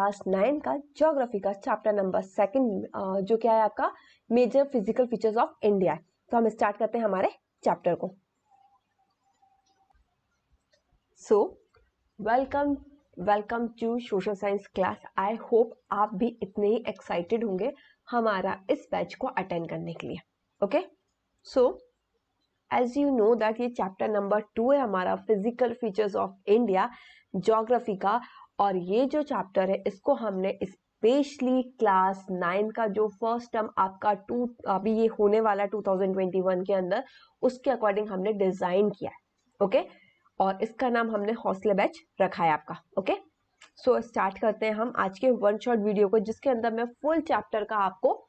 Class 9 का geography का chapter number 2 जो क्या है आपका major physical features of India. तो हम स्टार्ट करते हैं हमारे चैप्टर को। So welcome to social science class. I hope आप भी इतने ही एक्साइटेड होंगे हमारा इस बैच को अटेंड करने के लिए। Okay, so as you know that ये चैप्टर नंबर 2 है हमारा physical features of India geography का। और ये जो चैप्टर है इसको हमने स्पेशली क्लास 9 का जो फर्स्ट टर्म आपका अभी ये होने वाला 2021 के अंदर उसके अकॉर्डिंग हमने डिजाइन किया है। ओके, और इसका नाम हमने हौसले बैच रखा है आपका। ओके, सो स्टार्ट करते हैं हम आज के वन शॉट वीडियो को, जिसके अंदर मैं फुल चैप्टर का आपको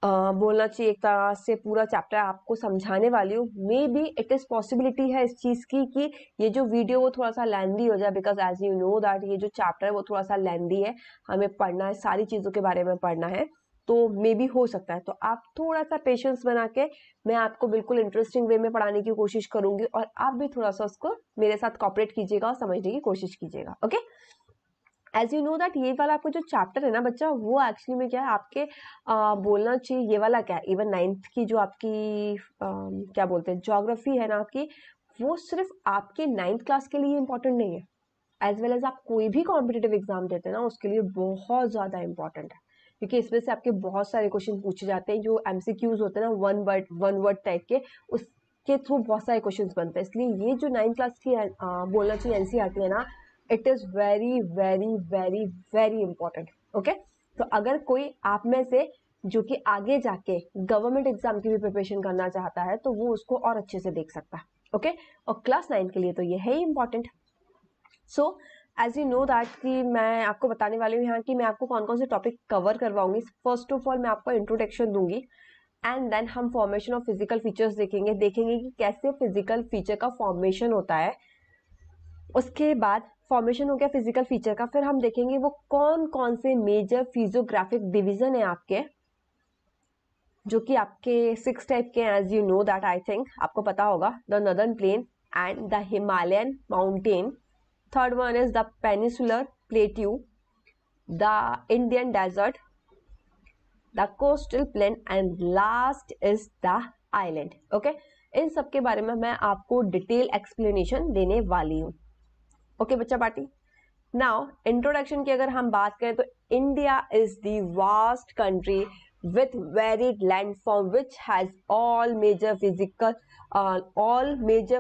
बोलना चाहिए एक तरह से पूरा चैप्टर आपको समझाने वाली हूँ। May be it is possibility है इस चीज की कि ये जो वीडियो वो थोड़ा सा लेंदी हो जाए, because as you know that ये जो चैप्टर है वो थोड़ा सा लेंदी है, हमें पढ़ना है, सारी चीजों के बारे में पढ़ना है, तो मे बी हो सकता है। तो आप थोड़ा सा पेशेंस बना के मैं आपको बिल्कुल इंटरेस्टिंग वे में पढ़ाने की कोशिश करूंगी और आप भी थोड़ा सा उसको मेरे साथ कॉपरेट कीजिएगा और समझने की कोशिश कीजिएगा। Okay, as you know that ये वाला आपका जो चैप्टर है ना बच्चा, वो एक्चुअली में क्या है आपके बोलना चाहिए ये वाला क्या है, इवन 9th की जो आपकी क्या बोलते हैं ज्योग्राफी है ना आपकी, वो सिर्फ आपके 9th क्लास के लिए इंपॉर्टेंट नहीं है, एज वेल एज आप कोई भी कॉम्पिटेटिव एग्जाम देते हैं ना उसके लिए बहुत ज्यादा इंपॉर्टेंट है, क्योंकि इसमें से आपके बहुत सारे क्वेश्चन पूछे जाते हैं जो एमसीक्यूज होते हैं ना, वन वर्ड टाइप के, उसके थ्रू बहुत सारे क्वेश्चन बनते हैं। इसलिए ये जो 9th क्लास की बोलना चाहिए एनसीईआरटी है ना, it is very very very very important. Okay, तो अगर कोई आप में से जो कि आगे जाके गवर्नमेंट एग्जाम की भी प्रिपरेशन करना चाहता है तो वो उसको और अच्छे से देख सकता है। ओके, और क्लास 9 के लिए तो ये है ही important. So as you know that कि मैं आपको बताने वाली हूँ यहाँ कि मैं आपको कौन कौन से टॉपिक कवर करवाऊंगी। फर्स्ट ऑफ ऑल मैं आपको इंट्रोडक्शन दूंगी एंड देन हम फॉर्मेशन ऑफ फिजिकल फीचर्स देखेंगे कि कैसे फिजिकल फीचर का फॉर्मेशन होता है। उसके बाद फॉर्मेशन हो गया फिजिकल फीचर का, फिर हम देखेंगे वो कौन कौन से मेजर फिजियोग्राफिक डिवीजन है आपके, जो कि आपके 6 टाइप के, as you know that I think आपको पता होगा, the northern plain and the Himalayan mountain, third one is the peninsular plateau, the Indian desert, the coastal plain and last is the island. Okay, इन सब के बारे में मैं आपको डिटेल एक्सप्लेनेशन देने वाली हूँ। ओके बच्चा पार्टी, नाउ इंट्रोडक्शन की अगर हम बात करें तो India is the vast country with varied landform which has all major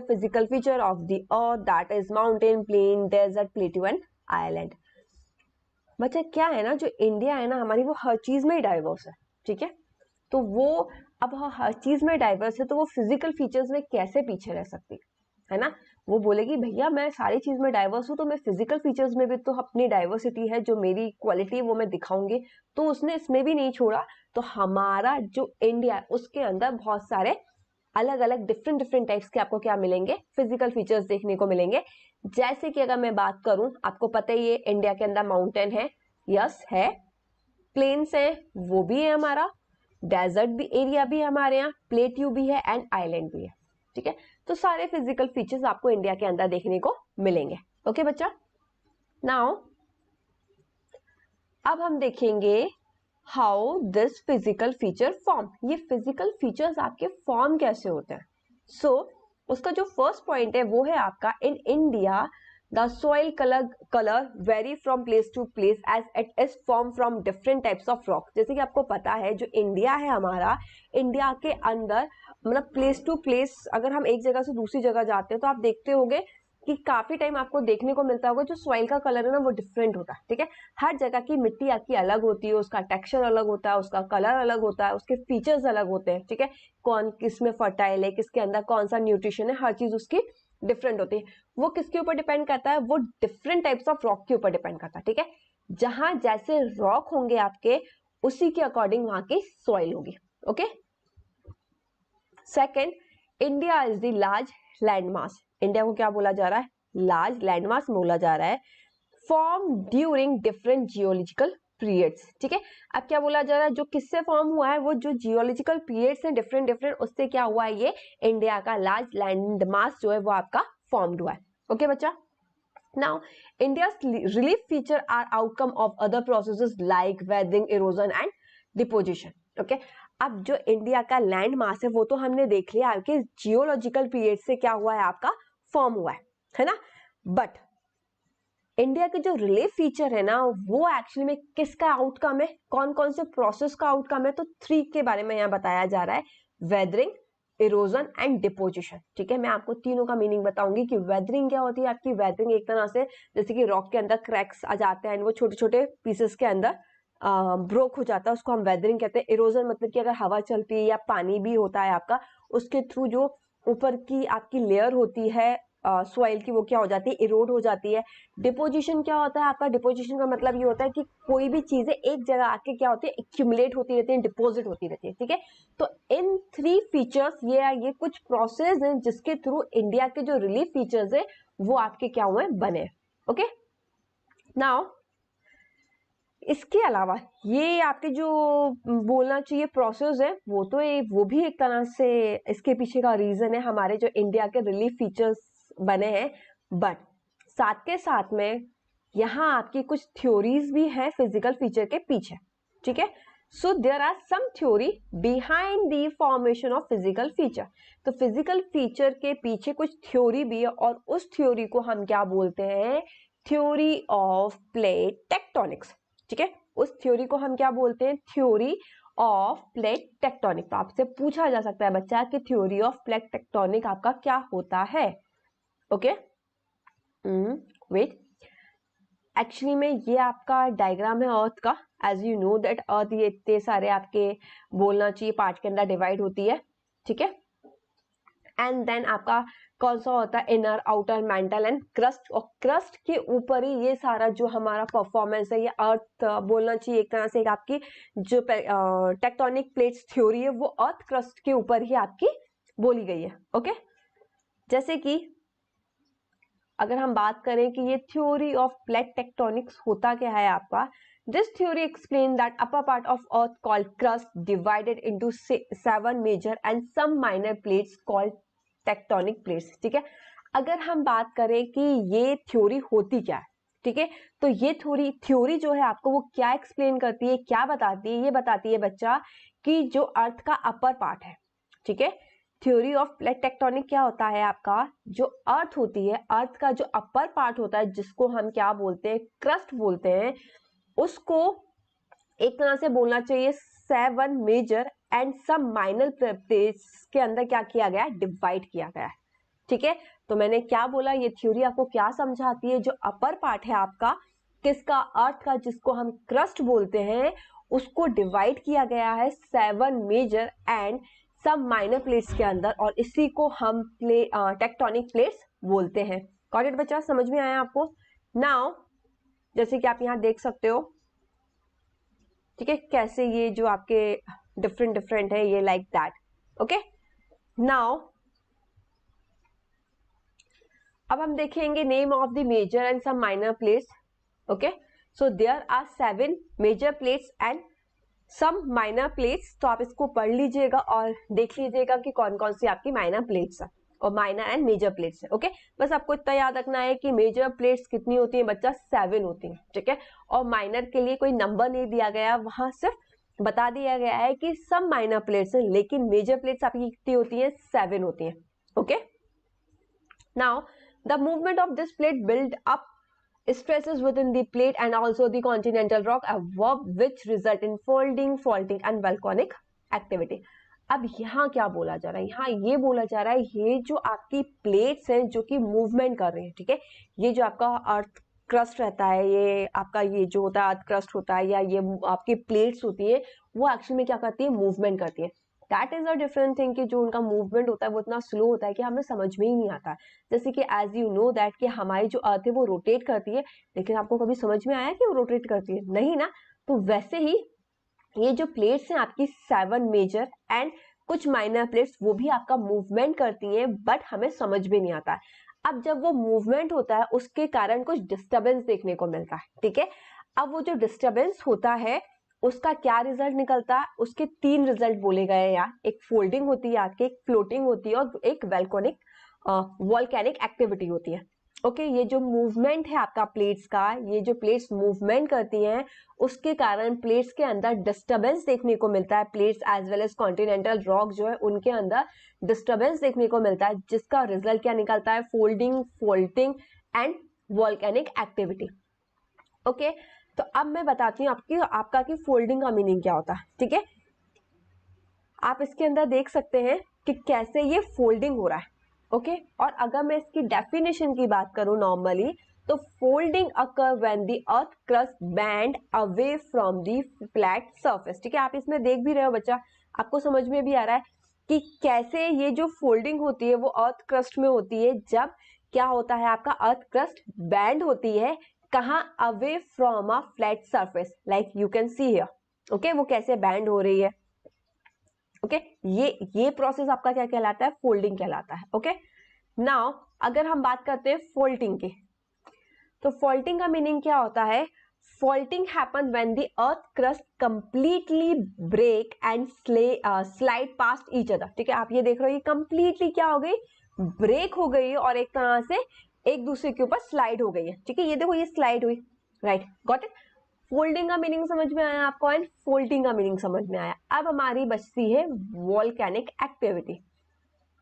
physical feature of the earth, that is mountain, plain, desert, plateau and island. बच्चा क्या है ना, जो इंडिया है ना हमारी, वो हर चीज में ही डाइवर्स है। ठीक है, तो वो अब हर चीज में डाइवर्स है तो वो फिजिकल फीचर्स में कैसे पीछे रह सकती है ना। वो बोलेगी भैया मैं सारी चीज में डाइवर्स हूँ तो मैं फिजिकल फीचर्स में भी तो अपनी डाइवर्सिटी है, जो मेरी क्वालिटी है वो मैं दिखाऊंगी, तो उसने इसमें भी नहीं छोड़ा। तो हमारा जो इंडिया है उसके अंदर बहुत सारे अलग अलग डिफरेंट टाइप्स के आपको क्या मिलेंगे, फिजिकल फीचर्स देखने को मिलेंगे। जैसे कि अगर मैं बात करूं, आपको पता ही है इंडिया के अंदर माउंटेन है, यस है, प्लेन्स है वो भी है हमारा, डेजर्ट भी एरिया भी है हमारे यहाँ, प्लेट्यू भी है एंड आइलैंड भी है। ठीक है, तो सारे फिजिकल फीचर्स आपको इंडिया के अंदर देखने को मिलेंगे। ओके बच्चा, नाउ अब हम देखेंगे how this physical feature form, ये फिजिकल फीचर्स आपके फॉर्म कैसे होते हैं। सो उसका जो फर्स्ट पॉइंट है वो है आपका, in India the soil colour vary from place to place as it is form from different types of rock. जैसे कि आपको पता है जो इंडिया है हमारा, इंडिया के अंदर मतलब प्लेस टू प्लेस, अगर हम एक जगह से दूसरी जगह जाते हैं तो आप देखते होंगे कि काफी टाइम आपको देखने को मिलता होगा जो सॉइल का कलर है ना वो डिफरेंट होता है। ठीक है, हर जगह की मिट्टी आपकी अलग होती है, उसका टेक्सचर अलग होता है, उसका कलर अलग होता है, उसके फीचर्स अलग होते हैं। ठीक है, कौन किसमें फर्टाइल है, किसके अंदर कौन सा न्यूट्रिशन है, हर चीज उसकी डिफरेंट होती है। वो किसके ऊपर डिपेंड करता है, वो डिफरेंट टाइप्स ऑफ रॉक के ऊपर डिपेंड करता है। ठीक है, जहां जैसे रॉक होंगे आपके उसी के अकॉर्डिंग वहां की सॉइल होगी। Okay, second, India is the large land mass. India को क्या बोला जा रहा है, लार्ज लैंड मास बोला जा रहा है, form during different geological periods. ठीक है, अब क्या बोला जा रहा है, जो किससे फॉर्म हुआ है, वो जो जियोलॉजिकल पीरियड्स हैं डिफरेंट उससे क्या हुआ है, ये इंडिया का लार्ज लैंड मास जो है वो आपका फॉर्म्ड हुआ है। ओके बच्चा, Now, India's relief feature are outcome of other processes like weathering, erosion and deposition. Okay, अब जो इंडिया का लैंड मास है वो तो हमने देख लिया आपके जियोलॉजिकल पीरियड से क्या हुआ है, आपका फॉर्म हुआ है ना, बट इंडिया के जो रिलीफ फीचर है ना वो एक्चुअली में किसका आउटकम है, कौन कौन से प्रोसेस का आउटकम है, तो 3 के बारे में यहाँ बताया जा रहा है, वेदरिंग, इरोजन एंड डिपोजिशन. ठीक है, मैं आपको तीनों का मीनिंग बताऊंगी कि वेदरिंग क्या होती है. आपकी वेदरिंग एक तरह से जैसे कि रॉक के अंदर क्रैक्स आ जाते हैं, वो छोटे छोटे पीसेस के अंदर ब्रोक हो जाता है, उसको हम वेदरिंग कहते हैं. इरोजन मतलब कि अगर हवा चलती है या पानी भी होता है आपका, उसके थ्रू जो ऊपर की आपकी लेयर होती है सॉइल की वो क्या हो जाती है, इरोड हो जाती है. डिपोजिशन क्या होता है आपका, डिपोजिशन का मतलब ये होता है कि कोई भी चीजें एक जगह आके क्या होती है, एक्यूमुलेट होती रहती है, डिपोजिट होती रहती है. ठीक है, तो इन 3 फीचर्स ये कुछ प्रोसेस हैं जिसके थ्रू इंडिया के जो रिलीफ फीचर्स है वो आपके क्या हुए, बने. ओके, नाउ इसके अलावा ये आपके जो बोलना चाहिए प्रोसेस है वो भी एक तरह से इसके पीछे का रीजन है, हमारे जो इंडिया के रिलीफ फीचर्स बने हैं. बट साथ के साथ में यहाँ आपकी कुछ थ्योरीज भी हैं फिजिकल फीचर के पीछे. ठीक है, so there are some theory behind the formation of physical feature. तो फिजिकल फीचर के पीछे कुछ थ्योरी भी है और उस थ्योरी को हम क्या बोलते हैं, थ्योरी ऑफ प्लेट टेक्टोनिक्स. ठीक है, उस थ्योरी को हम क्या बोलते हैं, थ्योरी ऑफ प्लेट टेक्टोनिक. तो आपसे पूछा जा सकता है बच्चा कि थ्योरी ऑफ प्लेट टेक्टोनिक आपका क्या होता है. ओके, वेट, एक्चुअली में ये आपका डायग्राम है अर्थ का. As you know that earth ये इतने सारे आपके बोलना चाहिए पार्ट के अंदर डिवाइड होती है. ठीक है, एंड देन आपका कौन सा होता है, inner, outer, mental and crust. और क्रस्ट के ऊपर ही ये सारा जो हमारा परफॉर्मेंस है, ये अर्थ बोलना चाहिए एक तरह से आपकी जो टेक्टोनिक प्लेट्स थ्योरी है वो अर्थ क्रस्ट के ऊपर ही आपकी बोली गई है. ओके, जैसे कि अगर हम बात करें कि ये थ्योरी ऑफ प्लेट टेक्टोनिक्स होता क्या है आपका, this theory explain that upper part of earth called crust divided into 7 major and some minor plates called tectonic plates. ठीक है, अगर हम बात करें कि ये थ्योरी होती क्या है, ठीक है, तो ये थ्योरी जो है आपको वो क्या एक्सप्लेन करती है, क्या बताती है, ये बताती है बच्चा कि जो अर्थ का अपर पार्ट है. ठीक है, थ्योरी ऑफ प्लेट टेक्टोनिक क्या होता है आपका, जो अर्थ होती है, अर्थ का जो अपर पार्ट होता है जिसको हम क्या बोलते हैं, क्रस्ट बोलते हैं, उसको एक तरह से बोलना चाहिए 7 major and some minor plates के अंदर क्या किया गया है, डिवाइड किया गया है. ठीक है, तो मैंने क्या बोला, ये थ्योरी आपको क्या समझाती है, जो अपर पार्ट है आपका किसका, अर्थ का, जिसको हम क्रस्ट बोलते हैं, उसको डिवाइड किया गया है 7 मेजर एंड सब माइनर प्लेट्स के अंदर, और इसी को हम टेक्टोनिक प्लेट्स बोलते हैं. गॉट इट बच्चा, समझ में आया आपको. नाउ जैसे कि आप यहाँ देख सकते हो, ठीक है, कैसे ये जो आपके डिफरेंट है ये लाइक दैट. ओके, नाउ अब हम देखेंगे name of the major and some minor plates. Okay, so there are 7 major plates and some minor plates. तो आप इसको पढ़ लीजिएगा और देख लीजिएगा कि कौन कौन सी आपकी माइनर प्लेट्स है और माइनर एंड मेजर प्लेट्स है. ओके, बस आपको इतना याद रखना है कि मेजर प्लेट्स कितनी होती है बच्चा, 7 होती है. ठीक है, और माइनर के लिए कोई नंबर नहीं दिया गया, वहां सिर्फ बता दिया गया है कि सब माइनर प्लेट्स है, लेकिन मेजर प्लेट्स आपकी कितनी होती है, 7 होती है. Okay, now the movement of this plate build up stresses within the plate and also the continental rock above which result in folding, faulting and volcanic activity. अब यहाँ क्या बोला जा रहा है, यहाँ ये बोला जा रहा है ये जो आपकी प्लेट्स हैं जो कि मूवमेंट कर रही है. ठीक है, ये जो आपका अर्थ क्रस्ट रहता है, ये आपका ये जो होता है अर्थ क्रस्ट होता है, या ये आपकी प्लेट्स होती है, वो एक्चुअली में क्या करती है, मूवमेंट करती है. That is a different thing कि जो उनका मूवमेंट होता है वो इतना स्लो होता है कि हमें समझ में ही नहीं आता. जैसे कि एज यू नो दैट कि हमारी जो अर्थ है वो रोटेट करती है, लेकिन आपको कभी समझ में आया कि वो रोटेट करती है, नहीं ना. तो वैसे ही ये जो प्लेट्स हैं आपकी 7 मेजर एंड कुछ माइनर प्लेट्स, वो भी आपका मूवमेंट करती हैं, बट हमें समझ में नहीं आता है. अब जब वो मूवमेंट होता है उसके कारण कुछ डिस्टर्बेंस देखने को मिलता है. ठीक है, अब वो जो डिस्टर्बेंस होता है उसका क्या रिजल्ट निकलता है, उसके 3 रिजल्ट बोले गए हैं यार. एक फोल्डिंग होती है आपकी, एक फ्लोटिंग होती है और एक वॉल्केनिक एक्टिविटी होती है. ओके ये जो मूवमेंट है आपका प्लेट्स का, ये जो प्लेट्स मूवमेंट करती हैं उसके कारण प्लेट्स के अंदर डिस्टरबेंस देखने को मिलता है। Plates as well as continental rock जो है उनके अंदर डिस्टरबेंस देखने को मिलता है, जिसका रिजल्ट क्या निकलता है, folding, faulting and volcanic activity. Okay तो अब मैं बताती हूँ आपका कि फोल्डिंग का मीनिंग क्या होता है। ठीक है, आप इसके अंदर देख सकते हैं कि कैसे ये फोल्डिंग हो रहा है। ओके और अगर मैं इसकी डेफिनेशन की बात करूं नॉर्मली, तो folding occur when the earth crust band away from the flat surface. ठीक है, आप इसमें देख भी रहे हो बच्चा, आपको समझ में भी आ रहा है कि कैसे ये जो फोल्डिंग होती है वो अर्थ क्रस्ट में होती है, जब क्या होता है आपका अर्थ क्रस्ट बैंड होती है कहाँ, away from a flat surface, like you can see here. Okay वो कैसे बैंड हो रही है। ओके ये प्रोसेस आपका क्या कहलाता है, फोल्डिंग कहलाता है। ओके नाउ अगर हम बात करते हैं फोल्टिंग की, तो फोल्टिंग का मीनिंग क्या होता है, faulting happen when the earth crust completely break and slide past each other. ठीक है, आप ये देख रहे हो ये कंप्लीटली क्या हो गई, ब्रेक हो गई और एक तरह से एक दूसरे के ऊपर स्लाइड हो गई है। ठीक है, ये देखो ये स्लाइड हुई, राइट, गॉट इट। फोल्डिंग का मीनिंग समझ में आया आपको एंड फोल्डिंग का मीनिंग समझ में आया। अब हमारी बचती है वॉल्केनिक एक्टिविटी।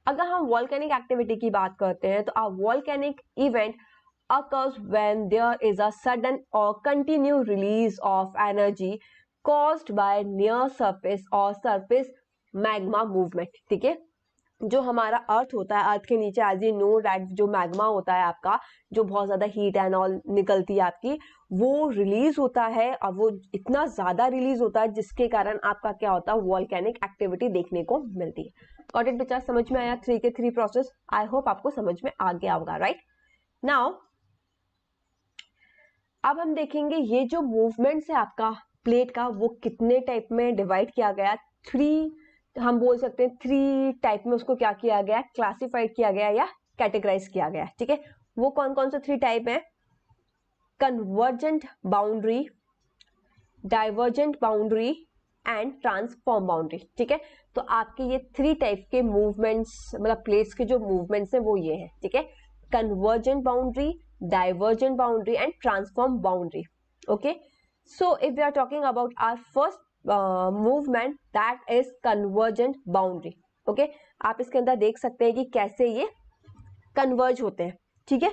अगर हम वॉल्केनिक एक्टिविटी की बात करते हैं तो a volcanic event occurs when there is a sudden or continued release of energy caused by near surface or surface magma movement। ठीक है, जो हमारा अर्थ होता है, अर्थ के नीचे एज यू नो दैट जो मैग्मा होता है आपका, जो बहुत ज्यादा हीट एंड ऑल निकलती है आपकी, वो रिलीज होता है और वो इतना ज्यादा रिलीज होता है जिसके कारण आपका क्या होता है, वॉल्केनिक एक्टिविटी देखने को मिलती है। गॉट इट बच्चा, समझ में आया 3 के 3 प्रोसेस, आई होप आपको समझ में आ गया होगा, राइट। नाउ अब हम देखेंगे ये जो मूवमेंट है आपका प्लेट का वो कितने टाइप में डिवाइड किया गया, 3 हम बोल सकते हैं 3 टाइप में उसको क्या किया गया, क्लासिफाइड किया गया या कैटेगराइज किया गया। ठीक है, वो कौन कौन से 3 टाइप है, convergent boundary, divergent boundary and transform boundary. ठीक है, तो आपके ये 3 टाइप के मूवमेंट्स, मतलब प्लेट्स के जो मूवमेंट्स है वो ये है। ठीक है, convergent boundary, divergent boundary and transform boundary. Okay, so if we are talking about our first movement, that is convergent boundary. Okay, आप इसके अंदर देख सकते हैं कि कैसे ये converge होते हैं। ठीक है,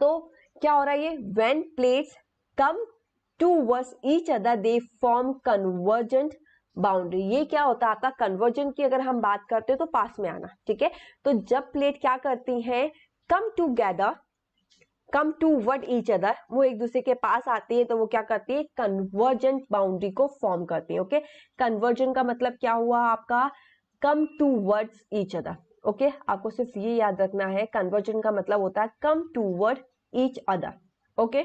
तो क्या हो रहा है, ये when plates come towards each other they form convergent boundary. ये क्या होता है आपका कन्वर्जेंट की अगर हम बात करते हैं तो पास में आना। ठीक है, तो जब प्लेट क्या करती हैं, come together, come towards each other, वो एक दूसरे के पास आती है तो वो क्या करती है, कन्वर्जेंट बाउंड्री को फॉर्म करती है। ओके, कन्वर्जेंट का मतलब क्या हुआ आपका, come towards each other. Okay, आपको सिर्फ ये याद रखना है, कन्वर्जेंट का मतलब होता है come towards each other. Okay,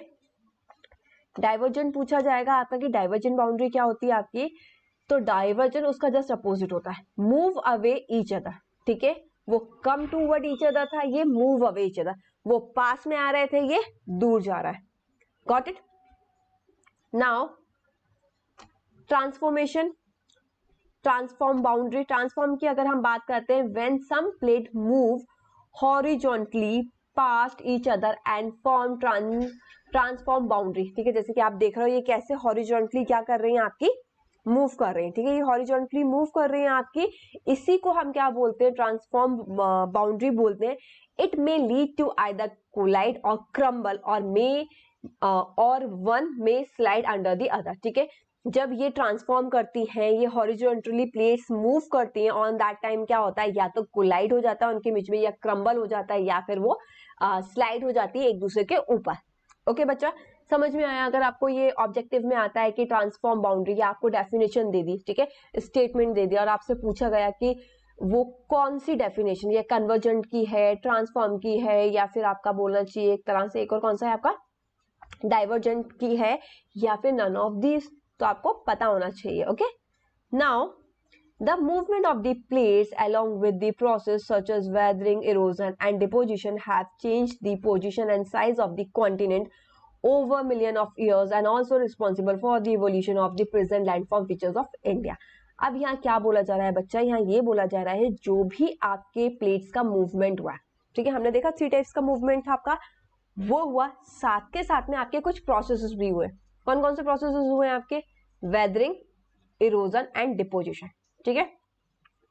divergent पूछा जाएगा आपका कि डाइवर्जेंट बाउंड्री क्या होती है आपकी, तो डाइवर्जेंट उसका जस्ट अपोजिट होता है, मूव अवे ईच अदर। ठीक है, वो कम टूवर्ड ईच अदर था, ये मूव अवे ईच अदर, वो पास में आ रहे थे, ये दूर जा रहा है। Got it. Now transformation, transform boundary, transform की अगर हम बात करते हैं, when some plate move horizontally past each other and form transform boundary. ठीक है, जैसे कि आप देख रहे हो ये कैसे हॉरिजॉन्टली क्या कर रही हैं आपकी, मूव कर रहे हैं। ठीक है, ये हॉरिजॉन्टली मूव कर रहे हैं आपकी, इसी को हम क्या बोलते हैं, ट्रांसफॉर्म बाउंड्री बोलते हैं। It may lead to either collide or crumble or one may slide under the other. ठीक है, जब ये ट्रांसफॉर्म करती हैं, ये हॉरिजॉन्टली प्लेट्स मूव करती हैं, ऑन दैट टाइम क्या होता है, या तो कोलाइड हो जाता है उनके बीच में, या क्रम्बल हो जाता है, या फिर वो स्लाइड हो जाती है एक दूसरे के ऊपर। ओके बच्चा, समझ में आया। अगर आपको ये ऑब्जेक्टिव में आता है कि ट्रांसफॉर्म बाउंड्री, या आपको डेफिनेशन दे दी, ठीक है, स्टेटमेंट दे दिया और आपसे पूछा गया कि वो कौन सी डेफिनेशन, ये कन्वर्जेंट की है, ट्रांसफॉर्म की है, या फिर आपका बोलना चाहिए एक तरह से एक और कौन सा है आपका, डाइवर्जेंट की है, या फिर नन ऑफ दीज, तो आपको पता होना चाहिए। Okay, now the movement of the plates along with the process such as weathering, erosion and deposition have changed the position and size of the continent over million of years and also responsible for the evolution of the present landform features of India. अब यहाँ क्या बोला जा रहा है बच्चा, यहाँ ये बोला जा रहा है जो भी आपके प्लेट्स का मूवमेंट हुआ है, ठीक है, हमने देखा 3 टाइप्स का मूवमेंट था आपका, वो हुआ। साथ के साथ में आपके कुछ प्रोसेसेस भी हुए। कौन कौन से प्रोसेसेस हुए आपके? Weathering, erosion and deposition. ठीक है,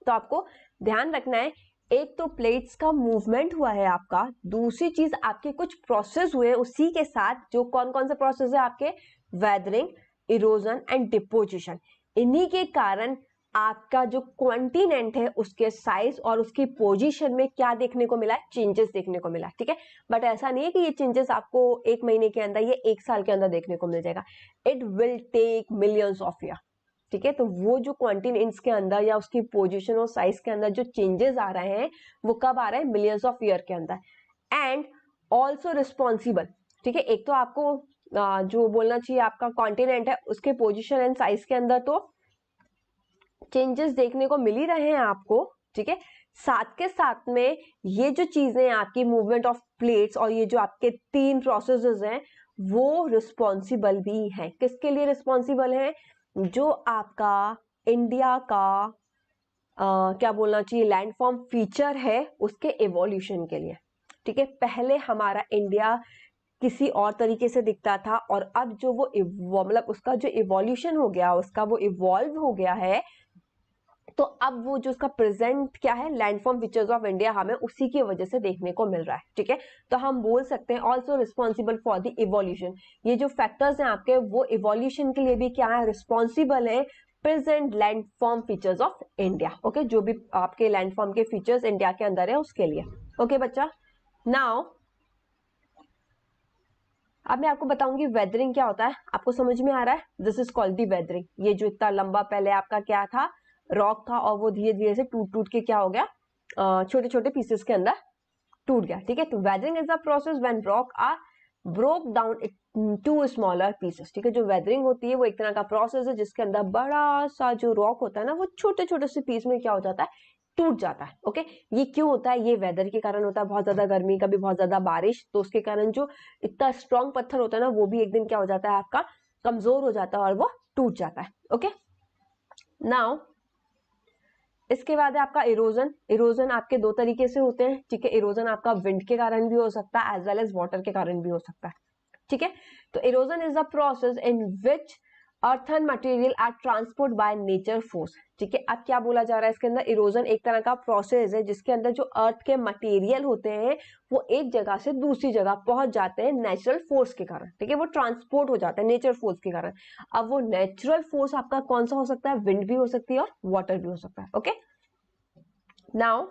तो आपको ध्यान रखना है, एक तो प्लेट्स का मूवमेंट हुआ है आपका, दूसरी चीज आपके कुछ प्रोसेस हुए उसी के साथ। जो कौन कौन से प्रोसेस है आपके? Weathering, erosion and deposition. इन्हीं के कारण आपका जो कॉन्टिनेंट है उसके साइज और उसकी पोजीशन में क्या देखने को मिला है? चेंजेस देखने को मिला। ठीक है, बट ऐसा नहीं है कि ये चेंजेस आपको 1 महीने के अंदर या 1 साल के अंदर देखने को मिल जाएगा। It will take millions of year. ठीक है, तो वो जो कॉन्टिनेंट्स के अंदर या उसकी पोजीशन और साइज के अंदर जो चेंजेस आ रहे हैं वो कब आ रहे हैं? मिलियंस ऑफ ईयर के अंदर। And also responsible. ठीक है, एक तो आपको जो बोलना चाहिए आपका कॉन्टिनेंट है उसके पोजीशन एंड साइज के अंदर तो चेंजेस देखने को मिल ही रहे हैं आपको। ठीक है, साथ के साथ में ये जो चीजें आपकी मूवमेंट ऑफ प्लेट्स और ये जो आपके 3 प्रोसेसेस हैं वो रिस्पॉन्सिबल भी हैं। किसके लिए रिस्पॉन्सिबल है? जो आपका इंडिया का क्या बोलना चाहिए लैंडफॉर्म फीचर है उसके इवोल्यूशन के लिए। ठीक है, पहले हमारा इंडिया किसी और तरीके से दिखता था और अब जो वो मतलब उसका जो इवोल्यूशन हो गया, उसका वो इवॉल्व हो गया है, तो अब वो जो उसका प्रेजेंट क्या है लैंडफॉर्म फीचर्स ऑफ इंडिया हमें उसी की वजह से देखने को मिल रहा है। ठीक है, तो हम बोल सकते हैं also responsible for the evolution. ये जो फैक्टर्स हैं आपके वो इवोल्यूशन के लिए भी क्या है? रिस्पॉन्सिबल है present landform features of India. Okay, जो भी आपके लैंडफॉर्म के फीचर्स इंडिया के अंदर है उसके लिए। ओके बच्चा, नाउ अब मैं आपको बताऊंगी वेदरिंग क्या होता है। आपको समझ में आ रहा है? This is called the weathering. ये जो इतना लंबा पहले आपका क्या था? रॉक था और वो धीरे धीरे से टूट टूट के क्या हो गया? छोटे छोटे पीसेस के अंदर टूट गया। ठीक है, तो weathering is the process when rock are broke down to smaller pieces. ठीक है, जो वेदरिंग होती है वो एक तरह का प्रोसेस है जिसके अंदर बड़ा सा जो रॉक होता है ना वो छोटे छोटे से पीस में क्या हो जाता है? टूट जाता है। ओके, ये क्यों होता है? ये वेदर के कारण होता है। बहुत ज्यादा गर्मी, कभी बहुत ज्यादा बारिश, तो उसके कारण जो इतना स्ट्रॉन्ग पत्थर होता है ना वो भी एक दिन क्या हो जाता है? आपका कमजोर हो जाता है और वो टूट जाता है। ओके, नाउ इसके बाद है आपका इरोजन। इरोजन आपके 2 तरीके से होते हैं। ठीक है, इरोजन आपका विंड के कारण भी हो सकता है एज वेल एज वाटर के कारण भी हो सकता है। ठीक है, तो erosion is the process in which earthen material are transport by nature force. ठीक है, अब क्या बोला जा रहा है इसके अंदर? इरोजन एक तरह का प्रोसेस है जिसके अंदर जो अर्थ के मटेरियल होते हैं वो एक जगह से दूसरी जगह पहुंच जाते हैं नेचुरल फोर्स के कारण। ठीक है, वो ट्रांसपोर्ट हो जाता है नेचर फोर्स के कारण। अब वो नेचुरल फोर्स आपका कौन सा हो सकता है? विंड भी हो सकती है और वाटर भी हो सकता है। ओके, नाउ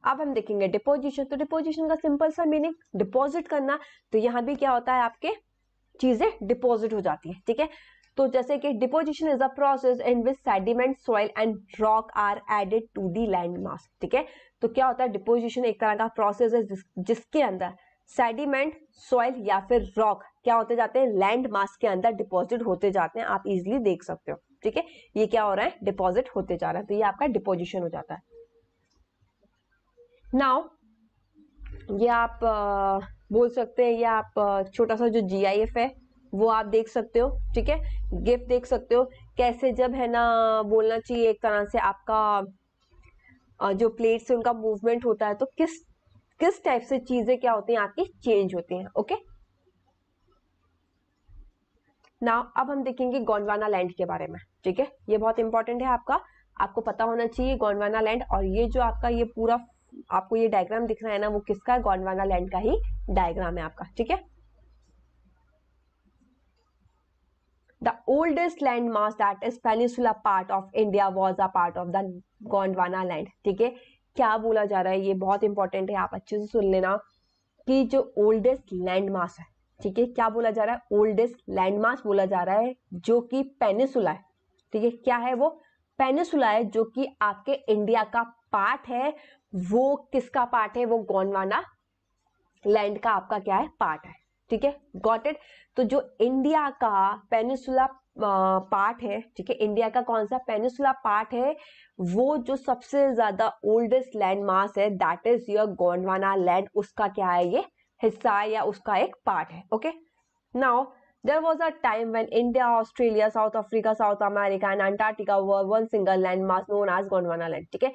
अब हम देखेंगे डिपोजिशन। तो डिपोजिशन का सिंपल सा मीनिंग डिपॉजिट करना। तो यहां भी क्या होता है? आपके चीजें डिपॉजिट हो जाती है। ठीक है, तो जैसे कि deposition is a process in which sediment, soil and rock are added to the land mass. ठीक है, तो क्या होता है? डिपोजिशन एक तरह का प्रोसेस है जिसके अंदर सेडिमेंट, सॉइल या फिर रॉक क्या होते जाते हैं? लैंड मास के अंदर डिपॉजिट होते जाते हैं। आप इजिली देख सकते हो। ठीक है, ये क्या हो रहा है? डिपॉजिट होते जा रहा है, तो ये आपका डिपोजिशन हो जाता है। नाउ ये आप बोल सकते हैं, ये आप छोटा सा जो GIF है वो आप देख सकते हो। ठीक है, गिफ्ट देख सकते हो कैसे जब है ना बोलना चाहिए एक तरह से आपका जो प्लेट्स है उनका मूवमेंट होता है तो किस किस टाइप से चीजें क्या होती हैं आपकी? चेंज होती हैं। ओके, नाउ अब हम देखेंगे गोंडवाना लैंड के बारे में। ठीक है, ये बहुत इंपॉर्टेंट है आपको पता होना चाहिए गोंडवाना लैंड। और ये जो आपका ये पूरा आपको ये डायग्राम दिख रहा है ना वो किसका है? गोंडवाना लैंड का ही डायग्राम है आपका। ठीक है, the oldest land mass that is peninsula part of India was a part of the Gondwana land। ठीक है, क्या बोला जा रहा है? ये बहुत इंपॉर्टेंट है, आप अच्छे से सुन लेना कि जो ओल्डेस्ट लैंड मास है। ठीक है, क्या बोला जा रहा है? ओल्डेस्ट लैंड मास बोला जा रहा है जो कि पेनिसुला है। ठीक है, क्या है वो? पेनिसुला है जो कि आपके इंडिया का पार्ट है। वो किसका पार्ट है? वो गोंडवाना लैंड का आपका क्या है? पार्ट है। ठीक है, गॉट इट। तो जो इंडिया का पेनिसुला पार्ट है, ठीक है, इंडिया का कौन सा पेनिसुला पार्ट है वो जो सबसे ज्यादा ओल्डेस्ट लैंड मास है that is your Gondwana land, उसका क्या है? ये हिस्सा है या उसका एक पार्ट है। Okay, now there was a time when India, Australia, South Africa, South America and Antarctica were one single land mass known as Gondwana land। ठीक है,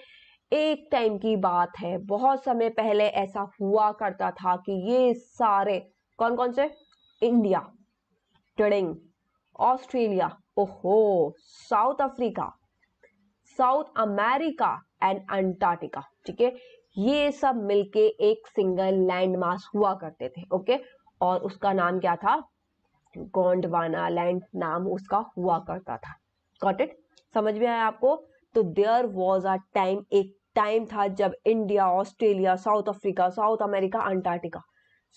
एक टाइम की बात है, बहुत समय पहले ऐसा हुआ करता था कि ये सारे कौन कौन से, इंडिया, ट्रेडिंग, ऑस्ट्रेलिया, ओहो, south Africa, south America and Antarctica, ठीक है, ये सब मिलके एक सिंगल लैंड मास हुआ करते थे। ओके, और उसका नाम क्या था, गोंडवाना लैंड नाम उसका हुआ करता था। गॉट इट, समझ में आया आपको? तो देयर वाज अ टाइम, एक टाइम था जब India, Australia, south Africa, south America, Antarctica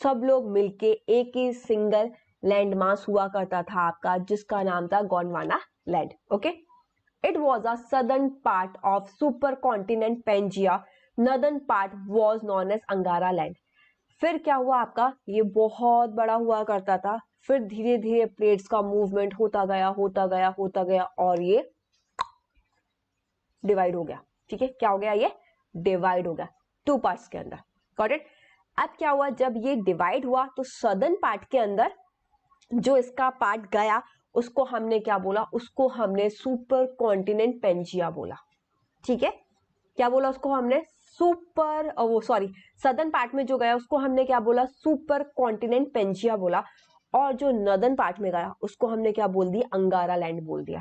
सब लोग मिलके एक ही सिंगल लैंड मास हुआ करता था आपका, जिसका नाम था Gondwana land. Okay, it was a southern part of super continent Pangaea, northern part was known as Angara land. फिर क्या हुआ आपका, ये बहुत बड़ा हुआ करता था, फिर धीरे धीरे प्लेट्स का मूवमेंट होता गया होता गया होता गया और ये डिवाइड हो गया। ठीक है, क्या हो गया, ये डिवाइड हो गया टू पार्ट्स के अंदर। Got it? अब क्या हुआ, जब ये डिवाइड हुआ तो सदर्न पार्ट के अंदर जो इसका पार्ट गया उसको हमने क्या बोला, उसको हमने सुपर कॉन्टिनेंट पेंजिया बोला। ठीक है, क्या बोला उसको हमने, सुपर, वो सॉरी, सदर्न पार्ट में जो गया उसको हमने क्या बोला, सुपर कॉन्टिनेंट पेंजिया बोला, और जो नॉर्दर्न पार्ट में गया उसको हमने क्या बोल दिया, अंगारा लैंड बोल दिया।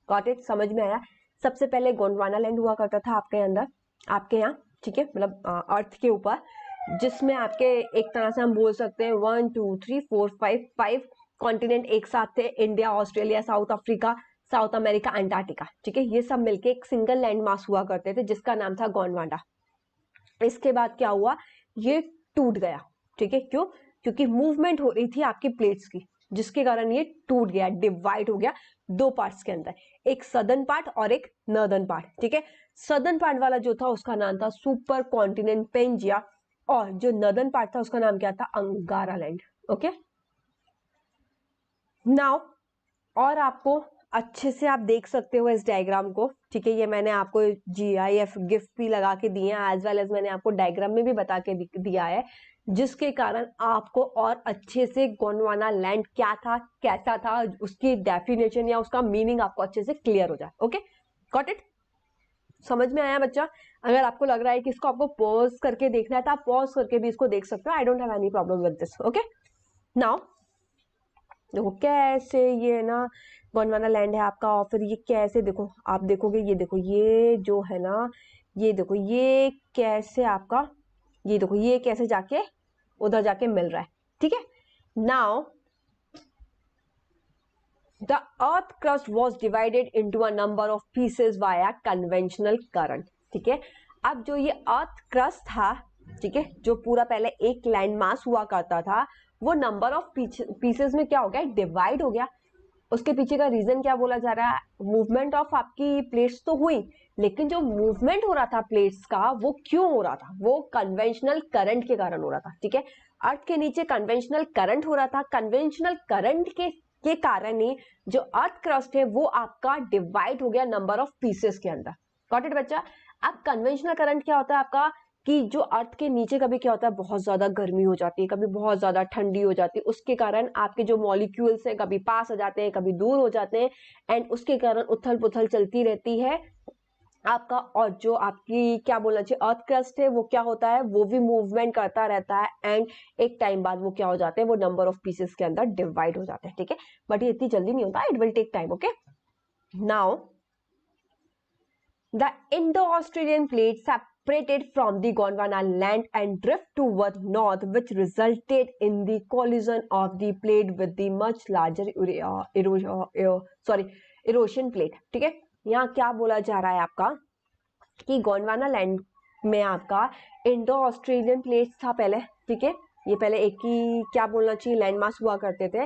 गॉट इट, समझ में आया? सबसे पहले गोंडवाना लैंड हुआ करता था आपके अंदर, आपके यहाँ, ठीक है, मतलब अर्थ के ऊपर, जिसमें आपके एक तरह से हम बोल सकते हैं 1 2 3 4 5 कॉन्टिनेंट एक साथ थे, India, Australia, south Africa, south America, Antarctica. ठीक है, ये सब मिलके एक सिंगल लैंड मास हुआ करते थे जिसका नाम था गोंडवाना। इसके बाद क्या हुआ, ये टूट गया। ठीक है, क्यों? क्योंकि मूवमेंट हो रही थी आपकी प्लेट्स की, जिसके कारण ये टूट गया, डिवाइड हो गया दो पार्ट्स के अंदर, एक सदर्न पार्ट और एक नॉर्दर्न पार्ट। ठीक है, सदर्न पार्ट वाला जो था उसका नाम था सुपर कॉन्टिनेंट पेंजिया, और जो नॉर्दर्न पार्ट था उसका नाम क्या था, अंगारा लैंड। ओके, नाउ और आपको अच्छे से आप देख सकते हो इस डायग्राम को। ठीक है, ये मैंने आपको GIF गिफ्ट भी लगा के दिए हैं, एज वेल एज मैंने आपको डायग्राम में भी बता के दिया है, जिसके कारण आपको और अच्छे से गोंडवाना लैंड क्या था, कैसा था, उसकी डेफिनेशन या उसका मीनिंग आपको अच्छे से क्लियर हो जाए। Okay, got it? समझ में आया बच्चा? अगर आपको लग रहा है कि इसको आपको पॉज करके देखना है तो आप पॉज करके भी इसको देख सकते हो, I don't have any problem with this. Okay, now देखो कैसे ये ना गोंडवाना लैंड है आपका, और फिर ये कैसे, देखो आप देखोगे, ये देखो ये जो है ना, ये देखो ये कैसे आपका, ये देखो ये कैसे जाके उधर जाके मिल रहा है। ठीक है, now the earth crust was divided into a number of pieces via conventional current. ठीक है, अब जो ये अर्थ क्रस्ट था, ठीक है, जो पूरा पहले एक लैंड मास हुआ करता था, वो नंबर ऑफ पीसेस में क्या हो गया, डिवाइड हो गया। उसके पीछे का रीजन क्या बोला जा रहा है, मूवमेंट ऑफ आपकी प्लेट्स तो हुई, लेकिन जो मूवमेंट हो रहा था प्लेट्स का वो क्यों हो रहा था, वो कन्वेंशनल करंट के कारण हो रहा था। ठीक है, अर्थ के नीचे कन्वेंशनल करंट हो रहा था, कन्वेंशनल करंट के कारण ही जो अर्थ क्रस्ट है वो आपका डिवाइड हो गया नंबर ऑफ पीसेस के अंदर। गॉट इट बच्चा? अब कन्वेंशनल करंट क्या होता है आपका, कि जो अर्थ के नीचे कभी क्या होता है, बहुत ज्यादा गर्मी हो जाती है, कभी बहुत ज्यादा ठंडी हो जाती है, उसके कारण आपके जो मॉलिक्यूल्स है कभी पास हो जाते हैं, कभी दूर हो जाते हैं, एंड उसके कारण उथल पुथल चलती रहती है आपका। और जो आपकी क्या बोलना चाहिए, अर्थ क्रस्ट है वो क्या होता है, वो भी मूवमेंट करता रहता है, एंड एक टाइम बाद वो क्या हो जाते हैं, वो नंबर ऑफ पीसेस के अंदर डिवाइड हो जाते हैं। ठीक है, बट ये इतनी जल्दी नहीं होता, it will take time. Okay, now the Indo Australian plate separated from the Gondwana land and drift toward north, which resulted in the collision of the plate with the much larger erosion plate. ठीक है, यहाँ क्या बोला जा रहा है आपका, कि गोंडवाना लैंड में आपका इंडो ऑस्ट्रेलियन प्लेट्स था पहले। ठीक है, ये पहले एक ही क्या बोलना चाहिए लैंड मास हुआ करते थे,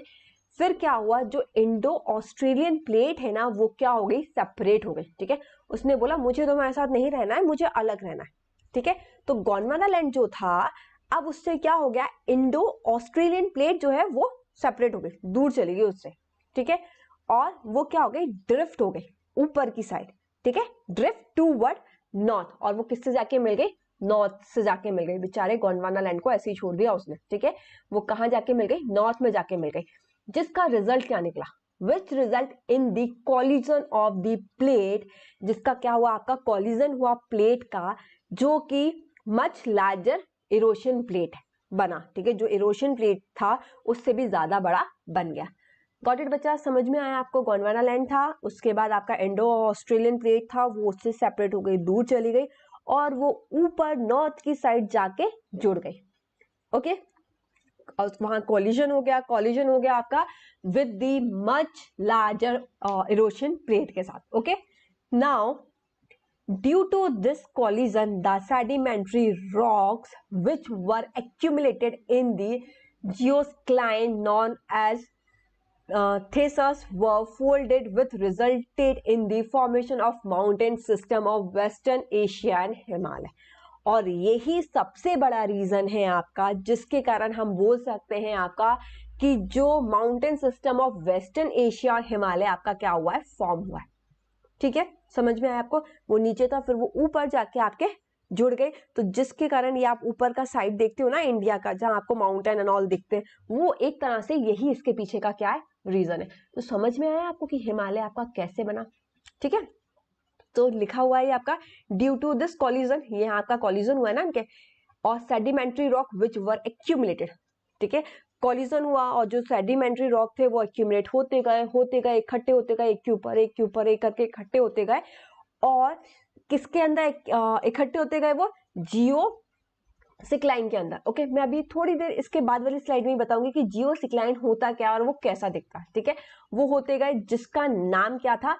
फिर क्या हुआ, जो इंडो ऑस्ट्रेलियन प्लेट है ना वो क्या हो गई, सेपरेट हो गई। ठीक है, उसने बोला मुझे तुम्हारे साथ नहीं रहना है, मुझे अलग रहना है। ठीक है, तो गोंडवाना लैंड जो था अब उससे क्या हो गया, इंडो ऑस्ट्रेलियन प्लेट जो है वो सेपरेट हो गई, दूर चली गई उससे। ठीक है, और वो क्या हो गई, ड्रिफ्ट हो गई ऊपर की साइड। ठीक है, ड्रिफ्ट टूवर्ड नॉर्थ, और वो किससे जाके मिल गई, नॉर्थ से जाके मिल गई। बेचारे गोंडवाना लैंड को ऐसे ही छोड़ दिया उसने। ठीक है, वो कहां जाके मिल गई, नॉर्थ में जाके मिल गई, जिसका रिजल्ट क्या निकला, which result in the collision of the plate, जिसका क्या हुआ, आपका कॉलिजन हुआ प्लेट का, जो कि मच लार्जर इरोशन प्लेट बना, ठीक है, जो इरोशन प्लेट था उससे भी ज्यादा बड़ा बन गया। गॉट इट बच्चा, समझ में आया आपको? गोंडवाना लैंड था, उसके बाद आपका इंडो ऑस्ट्रेलियन प्लेट था, वो उससे सेपरेट हो गई, दूर चली गई और वो ऊपर नॉर्थ की साइड जाके जुड़ गई। ओके, और वहां कॉलिजन हो गया आपका with the much larger erosion plate के साथ। Okay, now due to this collision the sedimentary rocks which were accumulated in the geosyncline known as thasos were folded with resulted in the formation of mountain system of western Asia and Himalaya। और यही सबसे बड़ा reason है आपका जिसके कारण हम बोल सकते हैं आपका कि जो mountain system of western Asia और हिमालय आपका क्या हुआ है, फॉर्म हुआ है। ठीक है, समझ में आया आपको? वो नीचे था, फिर वो ऊपर जाके आपके जुड़ गए, तो जिसके कारण ये आप ऊपर का साइड देखते हो ना इंडिया का, जहां आपको माउंटेन एंड ऑल दिखते हैं, वो एक तरह से यही इसके पीछे का क्या है, रीजन है। तो समझ में आया आपको कि हिमालय आपका कैसे बना? ठीक है, तो लिखा हुआ है आपका ड्यू टू दिस कॉलिजन, ये आपका कॉलिजन हुआ है ना इनके, और सेडिमेंट्री रॉक विच वर एक्यूमुलेटेड। ठीक है, कॉलिजन हुआ और जो सेडिमेंट्री रॉक थे वो एक्यूमुलेट होते गए, इकट्ठे होते गए, एक के ऊपर एक करके इकट्ठे होते गए, और किसके अंदर इकट्ठे होते गए, वो जियो सिक्लाइन के अंदर। ओके, मैं अभी थोड़ी देर इसके बाद वाली स्लाइड में ही बताऊंगी कि जियो सिक्लाइन होता क्या और वो कैसा दिखता है। ठीक है, वो होते गए जिसका नाम क्या था,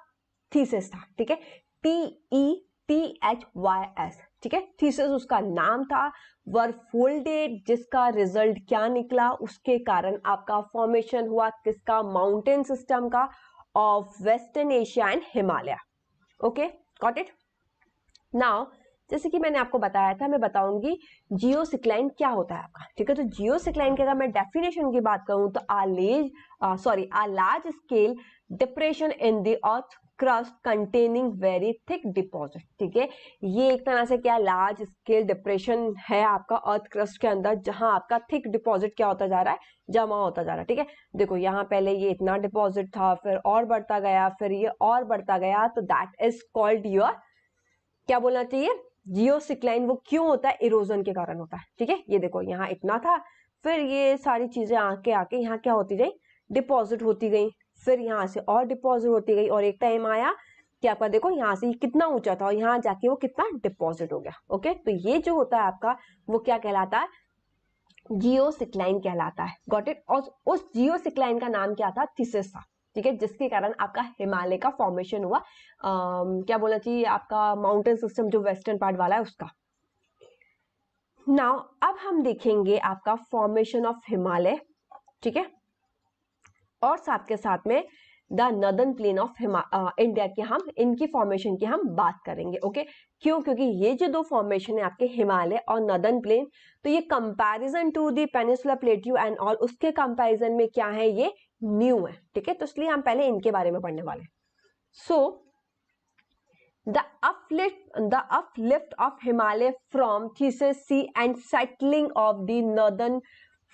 थीसिस था। ठीक है, TETHYS। ठीक है, थीसिस उसका नाम था, वर फोल्डेड जिसका रिजल्ट क्या निकला, उसके कारण आपका फॉर्मेशन हुआ किसका, माउंटेन सिस्टम का of western Asia and Himalaya. Okay, got it? Now जैसे कि मैंने आपको बताया था, मैं बताऊंगी जियोसिक्लाइन क्या होता है आपका। ठीक है, तो जियोसिक्लाइन की अगर मैं डेफिनेशन की बात करूं तो a large scale depression in the earth crust containing very thick deposit. ठीक है, ये एक तरह से क्या, लार्ज स्केल डिप्रेशन है आपका अर्थ क्रस्ट के अंदर, जहां आपका थिक डिपॉजिट क्या होता जा रहा है, जमा होता जा रहा है। ठीक है, देखो यहाँ पहले ये इतना डिपॉजिट था, फिर और बढ़ता गया, फिर ये और बढ़ता गया, तो दैट इज कॉल्ड योर, क्या बोलना चाहिए, जियोसिक्लाइन। वो क्यों होता है, इरोजन के कारण होता है। ठीक है, ये देखो यहाँ इतना था, फिर ये सारी चीजें आके यहाँ क्या होती गई, डिपॉजिट होती गई, फिर यहाँ से और डिपॉजिट होती गई, और एक टाइम आया कि आपका देखो यहाँ से कितना ऊंचा था और यहाँ जाके वो कितना डिपॉजिट हो गया। ओके, तो ये जो होता है आपका वो क्या कहलाता है, जियोसिक्लाइन कहलाता है। Got it? और उस जियोसिक्लाइन का नाम क्या था, थीसिस था। ठीक है, जिसके कारण आपका हिमालय का फॉर्मेशन हुआ, क्या बोलना चाहिए, आपका माउंटेन सिस्टम जो वेस्टर्न पार्ट वाला है उसका। नाउ अब हम देखेंगे आपका फॉर्मेशन ऑफ हिमालय। ठीक है, और साथ के साथ में the northern plane of India की हम इनकी फॉर्मेशन की हम बात करेंगे। ओके, क्यों? क्योंकि ये जो दो फॉर्मेशन है आपके हिमालय और नदर्न प्लेन, तो ये comparison to the peninsula plateau and all, उसके कंपैरिजन में क्या है, ये न्यू है। ठीक है, तो इसलिए हम पहले इनके बारे में पढ़ने वाले हैं। सो the uplift of Himalaya from Thetis Sea and settling of the northern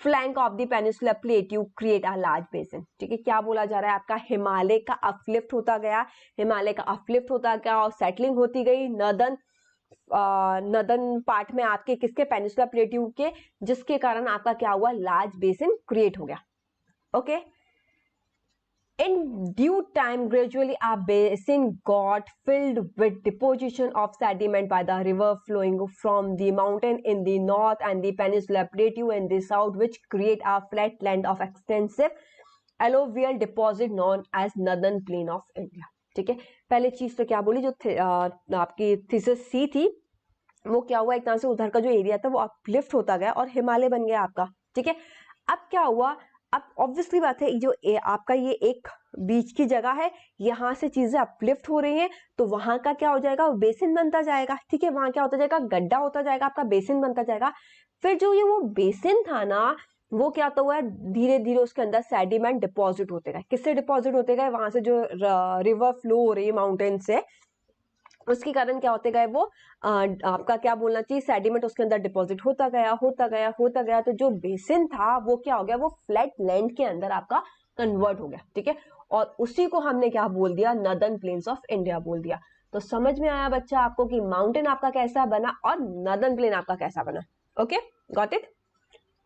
flank of the peninsula plateau create a large basin। ठीक है, क्या बोला जा रहा है, आपका हिमालय का अपलिफ्ट होता गया, और सेटलिंग होती गई नदर्न पार्ट में आपके किसके, पेनिनसुला प्लेट्यू के, जिसके कारण आपका क्या हुआ, लार्ज बेसिन क्रिएट हो गया। Okay, in due time gradually our basin got filled with deposition of sediment by the river flowing from the mountain in the north and the peninsular plateau in the south, which create a flat land of extensive alluvial deposit known as northern plain of India। ठीक है, पहले चीज तो क्या बोली, जो आपकी thesis सी थी, वो क्या हुआ, एक तरह से उधर का जो एरिया था वो अपलिफ्ट होता गया और हिमालय बन गया आपका। ठीक है, अब क्या हुआ, अब ऑब्वियसली बात है, जो आपका ये एक बीच की जगह है, यहाँ से चीजें अपलिफ्ट हो रही हैं, तो वहां का क्या हो जाएगा, बेसिन बनता जाएगा। ठीक है, वहां क्या होता जाएगा, गड्ढा होता जाएगा, आपका बेसिन बनता जाएगा। फिर जो ये वो बेसिन था ना, वो क्या होता हुआ है, धीरे धीरे उसके अंदर सेडिमेंट डिपॉजिट होते गए। किससे डिपॉजिट होते गए, वहां से जो रिवर फ्लो हो रही है माउंटेन से, उसके कारण क्या होते गए, वो आपका क्या बोलना चाहिए, सेडिमेंट उसके अंदर डिपॉजिट होता गया, तो जो बेसिन था वो क्या हो गया, वो फ्लैट लैंड के अंदर आपका कन्वर्ट हो गया। ठीक है, और उसी को हमने क्या बोल दिया, नदर्न प्लेन्स ऑफ इंडिया बोल दिया। तो समझ में आया बच्चा आपको कि माउंटेन आपका कैसा बना और नदर्न प्लेन आपका कैसा बना। Okay, got it.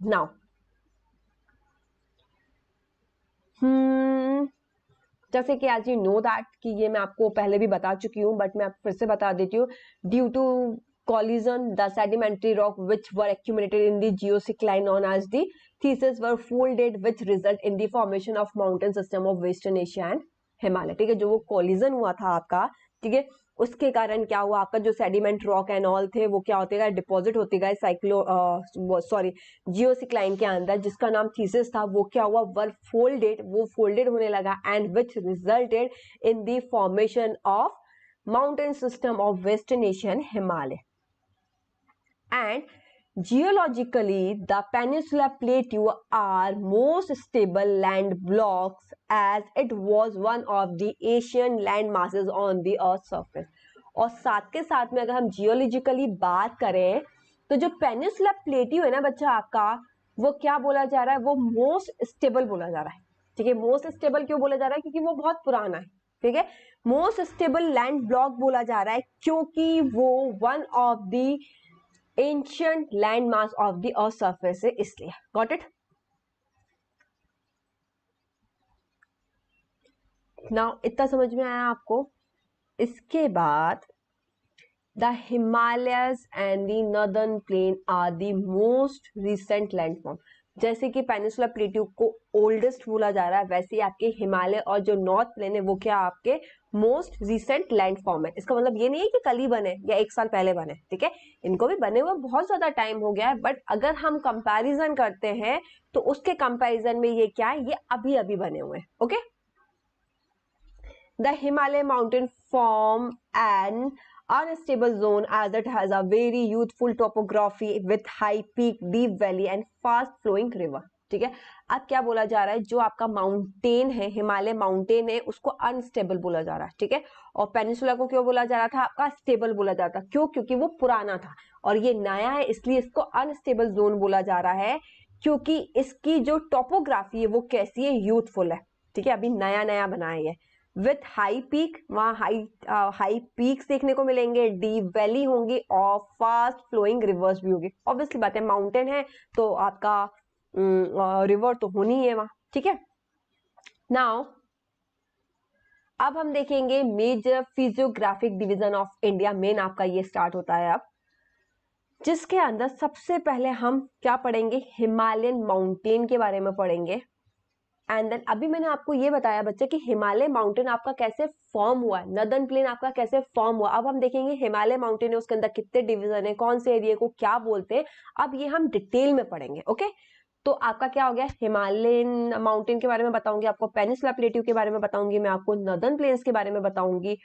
नाउ जैसे कि एज यू नो दैट कि ये मैं आपको पहले भी बता चुकी हूँ, बट मैं फिर से बता देती हूँ। Due to collision, the sedimentary rock which were accumulated in the geosyncline known as the thesis were folded, which result in the formation of mountain system of Western Asia and Himalaya। ठीक है, जो वो collision हुआ था आपका, ठीक है, उसके कारण क्या हुआ, आपका जो सेडिमेंट रॉक एंड ऑल थे वो क्या होते गए, डिपॉजिट होते गए जियोसिक्लाइन के अंदर, जिसका नाम थीसिस था, वो क्या हुआ, वो फोल्डेड होने लगा and which resulted in the formation of mountain system of western Asian Himalaya. And geologically, the Peninsula Plateau are most stable land blocks as it was one of the Asian land masses on the Earth's surface। और साथ के साथ में अगर हम geologically बात करें तो जो पेनिसुला प्लेट्यू है ना बच्चा आपका, वो क्या बोला जा रहा है, वो मोस्ट स्टेबल बोला जा रहा है। ठीक है, मोस्ट स्टेबल क्यों बोला जा रहा है, क्योंकि वो बहुत पुराना है। ठीक है, मोस्ट स्टेबल लैंड ब्लॉक बोला जा रहा है क्योंकि वो one of the ancient land mass of the earth surface है, इसलिए। Got it. नाउ इतना समझ में आया आपको। इसके बाद the Himalayas and the northern plain are the most recent landform. जैसे कि पेनिसुला प्लेट्यू को ओल्डेस्ट बोला जा रहा है, वैसे ही आपके हिमालय और जो नॉर्थ प्लेन है वो क्या आपके मोस्ट रिसेंट लैंडफॉर्म है। इसका मतलब ये नहीं है कि कल ही बने या 1 साल पहले बने। ठीक है, इनको भी बने हुए बहुत ज्यादा टाइम हो गया है, बट अगर हम कंपैरिजन करते हैं तो उसके कंपैरिजन में ये क्या है, ये अभी अभी बने हुए हैं। Okay, the Himalaya mountain form and unstable zone as it has a very youthful topography with high peak, deep valley and fast flowing river। ठीक है, अब क्या बोला जा रहा है, जो आपका माउंटेन है, हिमालय माउंटेन है, उसको अनस्टेबल बोला जा रहा है। ठीक है, और पेनिसुला को क्यों बोला जा रहा था, आपका स्टेबल बोला जाता। क्यों, क्योंकि वो पुराना था और ये नया है, इसलिए इसको अनस्टेबल जोन बोला जा रहा है, क्योंकि इसकी जो टोपोग्राफी है वो कैसी है, यूथफुल है। ठीक है, अभी नया नया बनाया है। विथ हाई पीक, वहां हाई पीक्स देखने को मिलेंगे, डीप वैली होंगी और फास्ट फ्लोइंग रिवर्स भी होगी। ऑब्वियसली बात है, माउंटेन है तो आपका रिवर तो होनी है वहां। ठीक है, नाउ अब हम देखेंगे major physiographic division of India. Main आपका ये स्टार्ट होता है अब, जिसके अंदर सबसे पहले हम क्या पढ़ेंगे, हिमालयन माउंटेन के बारे में पढ़ेंगे। एंड देन अभी मैंने आपको ये बताया बच्चे कि हिमालय माउंटेन आपका कैसे फॉर्म हुआ है, नॉर्दर्न प्लेन आपका कैसे फॉर्म हुआ। अब हम देखेंगे हिमालय माउंटेन है, उसके अंदर कितने डिवीजन है, कौन से एरिया को क्या बोलते हैं, अब ये हम डिटेल में पढ़ेंगे। ओके, तो आपका क्या हो गया, हिमालयन माउंटेन के बारे में बताऊंगी आपको, पेनिसुला प्लेट्यू के बारे में बताऊंगी मैं आपको, नॉर्दर्न प्लेन्स के बारे में बताऊंगी,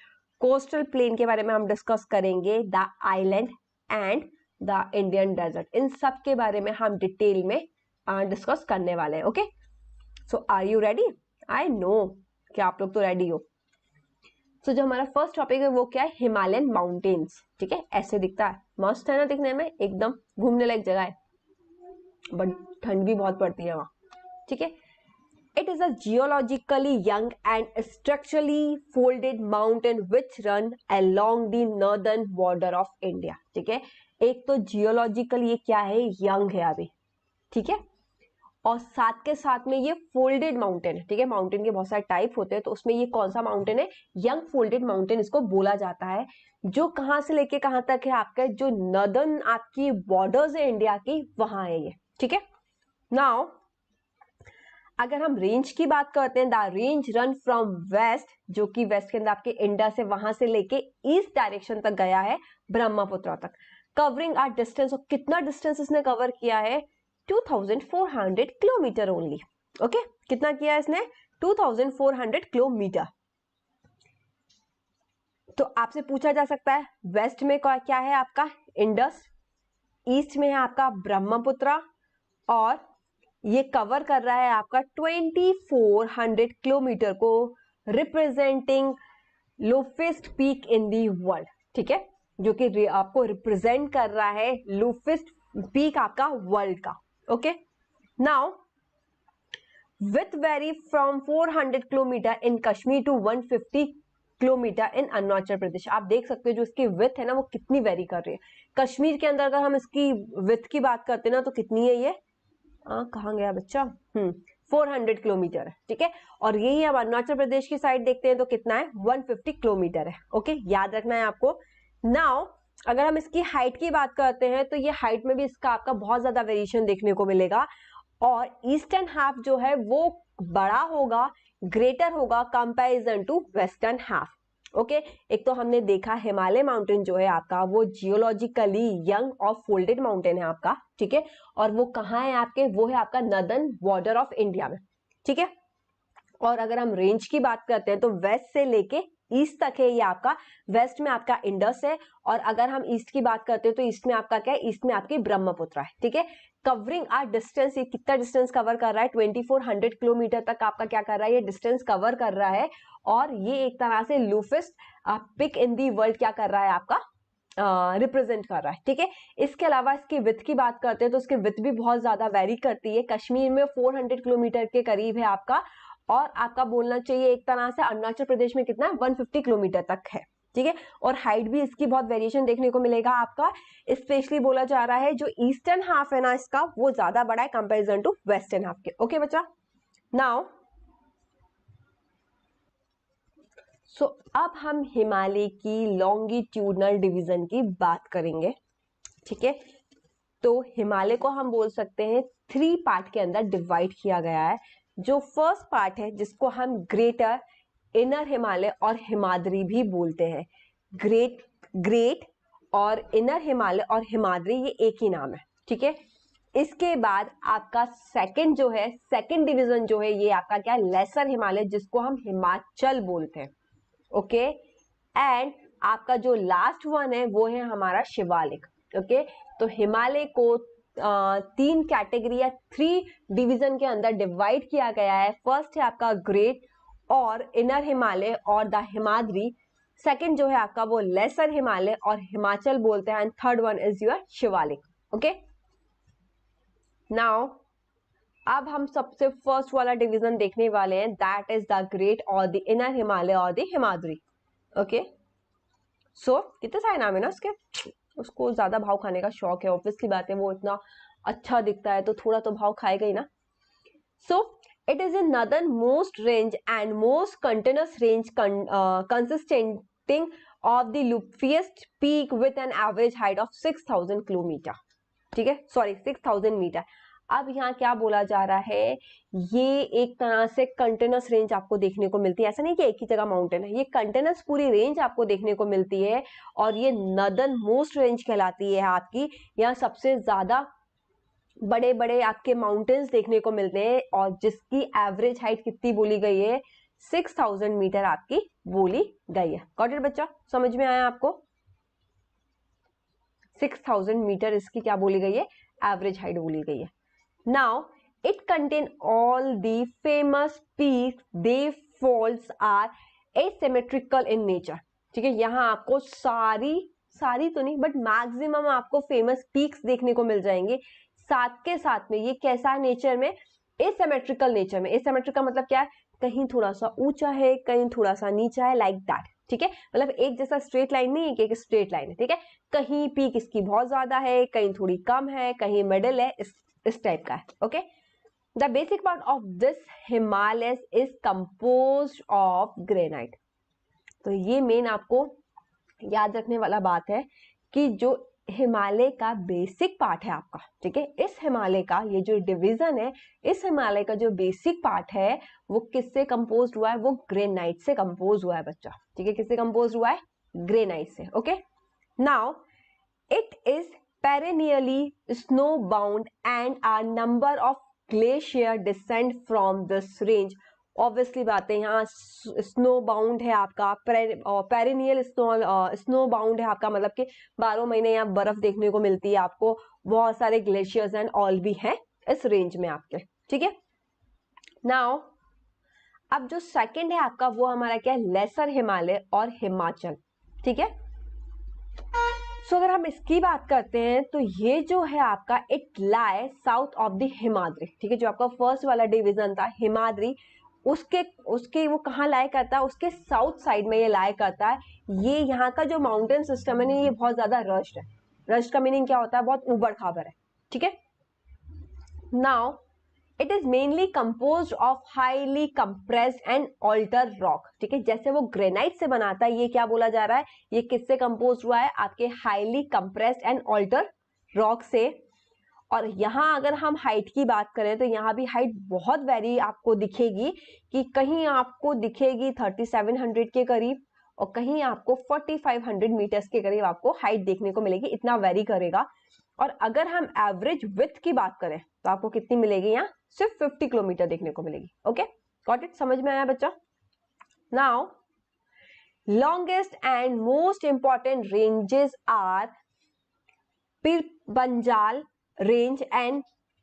कोस्टल प्लेन के बारे में हम डिस्कस करेंगे, the island and the Indian desert. इन सब के बारे में हम डिटेल में डिस्कस करने वाले हैं। Okay, so are you ready? I know कि आप लोग तो रेडी हो। सो जो हमारा फर्स्ट टॉपिक है वो क्या है, हिमालयन माउंटेन्स। ठीक है, ऐसे दिखता है, मस्त है ना दिखने में, एकदम घूमने लायक जगह है, बट ठंड भी बहुत पड़ती है वहां। ठीक है, it is a geologically young and structurally folded mountain which run along the northern border of India. ठीक है, एक तो जियोलॉजिकली ये क्या है, यंग है अभी। ठीक है, और साथ के साथ में ये फोल्डेड माउंटेन है। ठीक है, माउंटेन के बहुत सारे टाइप होते हैं, तो उसमें ये कौन सा माउंटेन है, यंग फोल्डेड माउंटेन इसको बोला जाता है, जो कहां से लेके कहां तक है, आपका जो नॉर्दर्न आपकी बॉर्डर्स है इंडिया की, वहां है ये। ठीक है, नाउ अगर हम रेंज की बात करते हैं, the range run from west, जो कि वेस्ट के अंदर आपके इंडिया से वहां से लेके ईस्ट डायरेक्शन तक गया है, ब्रह्मपुत्र तक, कवरिंग अ डिस्टेंस, और कितना डिस्टेंस इसने कवर किया है, 2400 किलोमीटर ओनली। ओके, कितना किया इसने, 2400 किलोमीटर। तो आपसे पूछा जा सकता है वेस्ट में क्या है आपका, इंडस, ईस्ट में है आपका ब्रह्मपुत्र, और ये कवर कर रहा है आपका 2400 किलोमीटर को, representing loftiest peak in the world. ठीक है, जो कि आपको रिप्रेजेंट कर रहा है लोफेस्ट पीक आपका वर्ल्ड का। Okay, now with very from 400 kilometre in Kashmir to 150 kilometre in Arunachal Pradesh. आप देख सकते हो जो इसकी विथ है ना वो कितनी वेरी कर रही है। कश्मीर के अंदर अगर हम इसकी विथ की बात करते हैं ना तो कितनी है ये, कहाँ गया बच्चा, 400 किलोमीटर है, ठीक है। और यही हम अरुणाचल प्रदेश की साइड देखते हैं तो कितना है, 150 किलोमीटर है। ओके, याद रखना है आपको। नाउ अगर हम इसकी हाइट की बात करते हैं तो ये हाइट में भी इसका आपका बहुत ज्यादा वेरिएशन देखने को मिलेगा। और ईस्टर्न हाफ जो है वो बड़ा होगा, ग्रेटर होगा comparison to western half. Okay, एक तो हमने देखा हिमालय माउंटेन जो है आपका वो जियोलॉजिकली यंग और फोल्डेड माउंटेन है आपका, ठीक है। और वो कहाँ है आपके, वो है आपका नॉर्दर्न बॉर्डर ऑफ इंडिया में, ठीक है। और अगर हम रेंज की बात करते हैं तो वेस्ट से लेके ईस्ट तक है ये आपका। वेस्ट में आपका इंडस है, और अगर हम ईस्ट की बात करते हैं तो ईस्ट में आपका क्या है, ईस्ट में आपकी ब्रह्मपुत्र है, ठीक है। कवरिंग आर डिस्टेंस, ये कितना डिस्टेंस कवर कर रहा है, 2400 किलोमीटर तक आपका क्या कर रहा है, ये डिस्टेंस कवर कर रहा है। और ये एक तरह से लूफेस्ट पिक इन दी वर्ल्ड क्या कर रहा है आपका, रिप्रेजेंट कर रहा है, ठीक है। इसके अलावा इसकी विथ की बात करते हैं तो इसकी विथ भी बहुत ज्यादा वेरी करती है। कश्मीर में 400 किलोमीटर के करीब है आपका, और आपका बोलना चाहिए एक तरह से अरुणाचल प्रदेश में कितना है, 150 किलोमीटर तक है, ठीक है। और हाइट भी इसकी बहुत वेरिएशन देखने को मिलेगा आपका। स्पेशली बोला जा रहा है जो ईस्टर्न हाफ है ना इसका वो ज्यादा बड़ा है कंपेरिजन टू वेस्टर्न हाफ के। ओके बच्चा, नाउ सो अब हम हिमालय की लॉन्गिट्यूडनल डिवीजन की बात करेंगे, ठीक है। तो हिमालय को हम बोल सकते हैं 3 पार्ट के अंदर डिवाइड किया गया है। जो फर्स्ट पार्ट है जिसको हम ग्रेटर, इनर हिमालय और हिमाद्री भी बोलते हैं। ग्रेट और इनर हिमालय और हिमाद्री ये एक ही नाम है, ठीक है। इसके बाद आपका सेकंड जो है, सेकंड डिवीजन जो है ये आपका क्या, लेसर हिमालय जिसको हम हिमाचल बोलते हैं। ओके, एंड आपका जो लास्ट वन है वो है हमारा शिवालिक। ओके, तो हिमालय को 3 कैटेगरी या 3 डिवीजन के अंदर डिवाइड किया गया है। फर्स्ट है आपका ग्रेट और इनर हिमालय और द हिमाद्री। सेकंड जो है आपका वो लेसर हिमालय और हिमाचल बोलते हैं, and third one is your Shivalik. Okay, now अब हम सबसे फर्स्ट वाला डिवीजन देखने वाले हैं, दैट इज द ग्रेट और द इनर हिमालय और द हिमाद्री। ओके, सो कितने सारे नाम है ना उसके, उसको ज्यादा भाव खाने का शौक है, ऑब्वियसली बात है, वो इतना अच्छा दिखता है तो थोड़ा तो भाव खाएगा ही ना। So it is in northern most range and most continuous range consisting of the loftiest peak with an average height of 6000 kilometre, ठीक है, सॉरी 6000 मीटर। अब यहाँ क्या बोला जा रहा है, ये एक तरह से कंटिन्यूअस रेंज आपको देखने को मिलती है। ऐसा नहीं कि एक ही जगह माउंटेन है, ये कंटिन्यूअस पूरी रेंज आपको देखने को मिलती है। और ये नॉर्दर्न मोस्ट रेंज कहलाती है आपकी। यहाँ सबसे ज्यादा बड़े बड़े आपके माउंटेन्स देखने को मिलते हैं, और जिसकी एवरेज हाइट कितनी बोली गई है, 6000 मीटर आपकी बोली गई है। गॉट इट बच्चा, समझ में आया आपको? 6000 मीटर इसकी क्या बोली गई है, एवरेज हाइट बोली गई है। Now it contain all the famous peaks. They falls are asymmetrical in nature. ठीक है, यहाँ आपको सारी तो नहीं बट मैक्सिमम आपको फेमस पीक्स देखने को मिल जाएंगे। साथ के साथ में ये कैसा है नेचर में, एसिमेट्रिकल नेचर में। एसिमेट्रिकल मतलब क्या है, कहीं थोड़ा सा ऊंचा है कहीं थोड़ा सा नीचा है, लाइक दैट, ठीक है। मतलब एक जैसा स्ट्रेट लाइन नहीं है कि एक स्ट्रेट लाइन है, ठीक है। कहीं पीक इसकी बहुत ज्यादा है, कहीं थोड़ी कम है, कहीं मिडिल है, इस टाइप का है। Okay, the basic part of this Himalaya is composed of granite. तो ये मेन आपको याद रखने वाला बात है कि जो हिमालय का बेसिक पार्ट है आपका, ठीक है, इस हिमालय का ये जो डिवीजन है, इस हिमालय का जो बेसिक पार्ट है वो किससे कंपोज हुआ है, वो ग्रेनाइट से कंपोज हुआ है बच्चा, ठीक है। किससे कंपोज हुआ है, ग्रेनाइट से। Okay, now it is perennially snow bound and a number of glacier descend from this range. Obviously बात है, यहाँ स्नो बाउंड है आपका, पेरिनियल स्नो बाउंड है आपका, मतलब कि 12 महीने यहाँ बर्फ देखने को मिलती है आपको। बहुत सारे ग्लेशियर्स एंड ऑल भी हैं इस रेंज में आपके, ठीक है। नाउ अब जो सेकंड है आपका वो हमारा क्या है, लेसर हिमालय और हिमाचल, ठीक है। सो अगर हम इसकी बात करते हैं तो ये जो है आपका it lie south of the Himadri, ठीक है, जो आपका फर्स्ट वाला डिवीजन था हिमाद्री, उसके उसके वो कहाँ लाई करता है, उसके साउथ साइड में ये लाई करता है। ये यहाँ का जो माउंटेन सिस्टम है ना, ये बहुत ज्यादा रश्ड है। रश्ड का मीनिंग क्या होता है, बहुत उबड़ खाबड़ है, ठीक है। Now it is mainly composed of highly compressed and alter rock, ठीक है, जैसे वो ग्रेनाइट से बनाता है, ये क्या बोला जा रहा है, ये किससे कंपोज हुआ है, आपके highly compressed and alter rock से। और यहाँ अगर हम हाइट की बात करें तो यहाँ भी हाइट बहुत वेरी आपको दिखेगी, कि कहीं आपको दिखेगी 3700 के करीब और कहीं आपको 4500 मीटर्स के करीब आपको हाइट देखने को मिलेगी, इतना वेरी करेगा। और अगर हम एवरेज विड्थ की बात करें तो आपको कितनी मिलेगी, यहाँ सिर्फ 50 किलोमीटर देखने को मिलेगी। ओके, गॉट इट, समझ में आया बच्चा। Now longest and most important ranges are Pir Panjal range and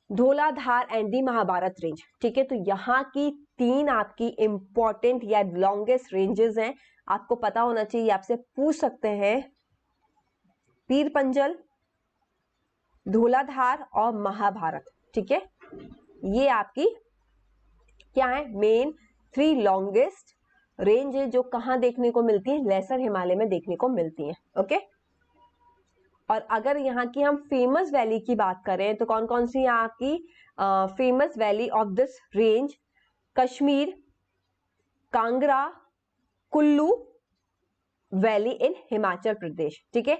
Dhauladhar and the Mahabharat range, ठीक है। तो यहाँ की तीन आपकी इंपॉर्टेंट या लॉन्गेस्ट रेंजेस हैं, आपको पता होना चाहिए, आपसे पूछ सकते हैं पीरपंजल, धौलाधार और महाभारत, ठीक है। ये आपकी क्या है, मेन 3 लॉन्गेस्ट रेंज है जो कहाँ देखने को मिलती है, लेसर हिमालय में देखने को मिलती है। ओके, और अगर यहाँ की हम फेमस वैली की बात करें तो कौन कौन सी यहाँ की famous valley of this range, Kashmir, Kangra, Kullu valley in Himachal Pradesh, ठीक है।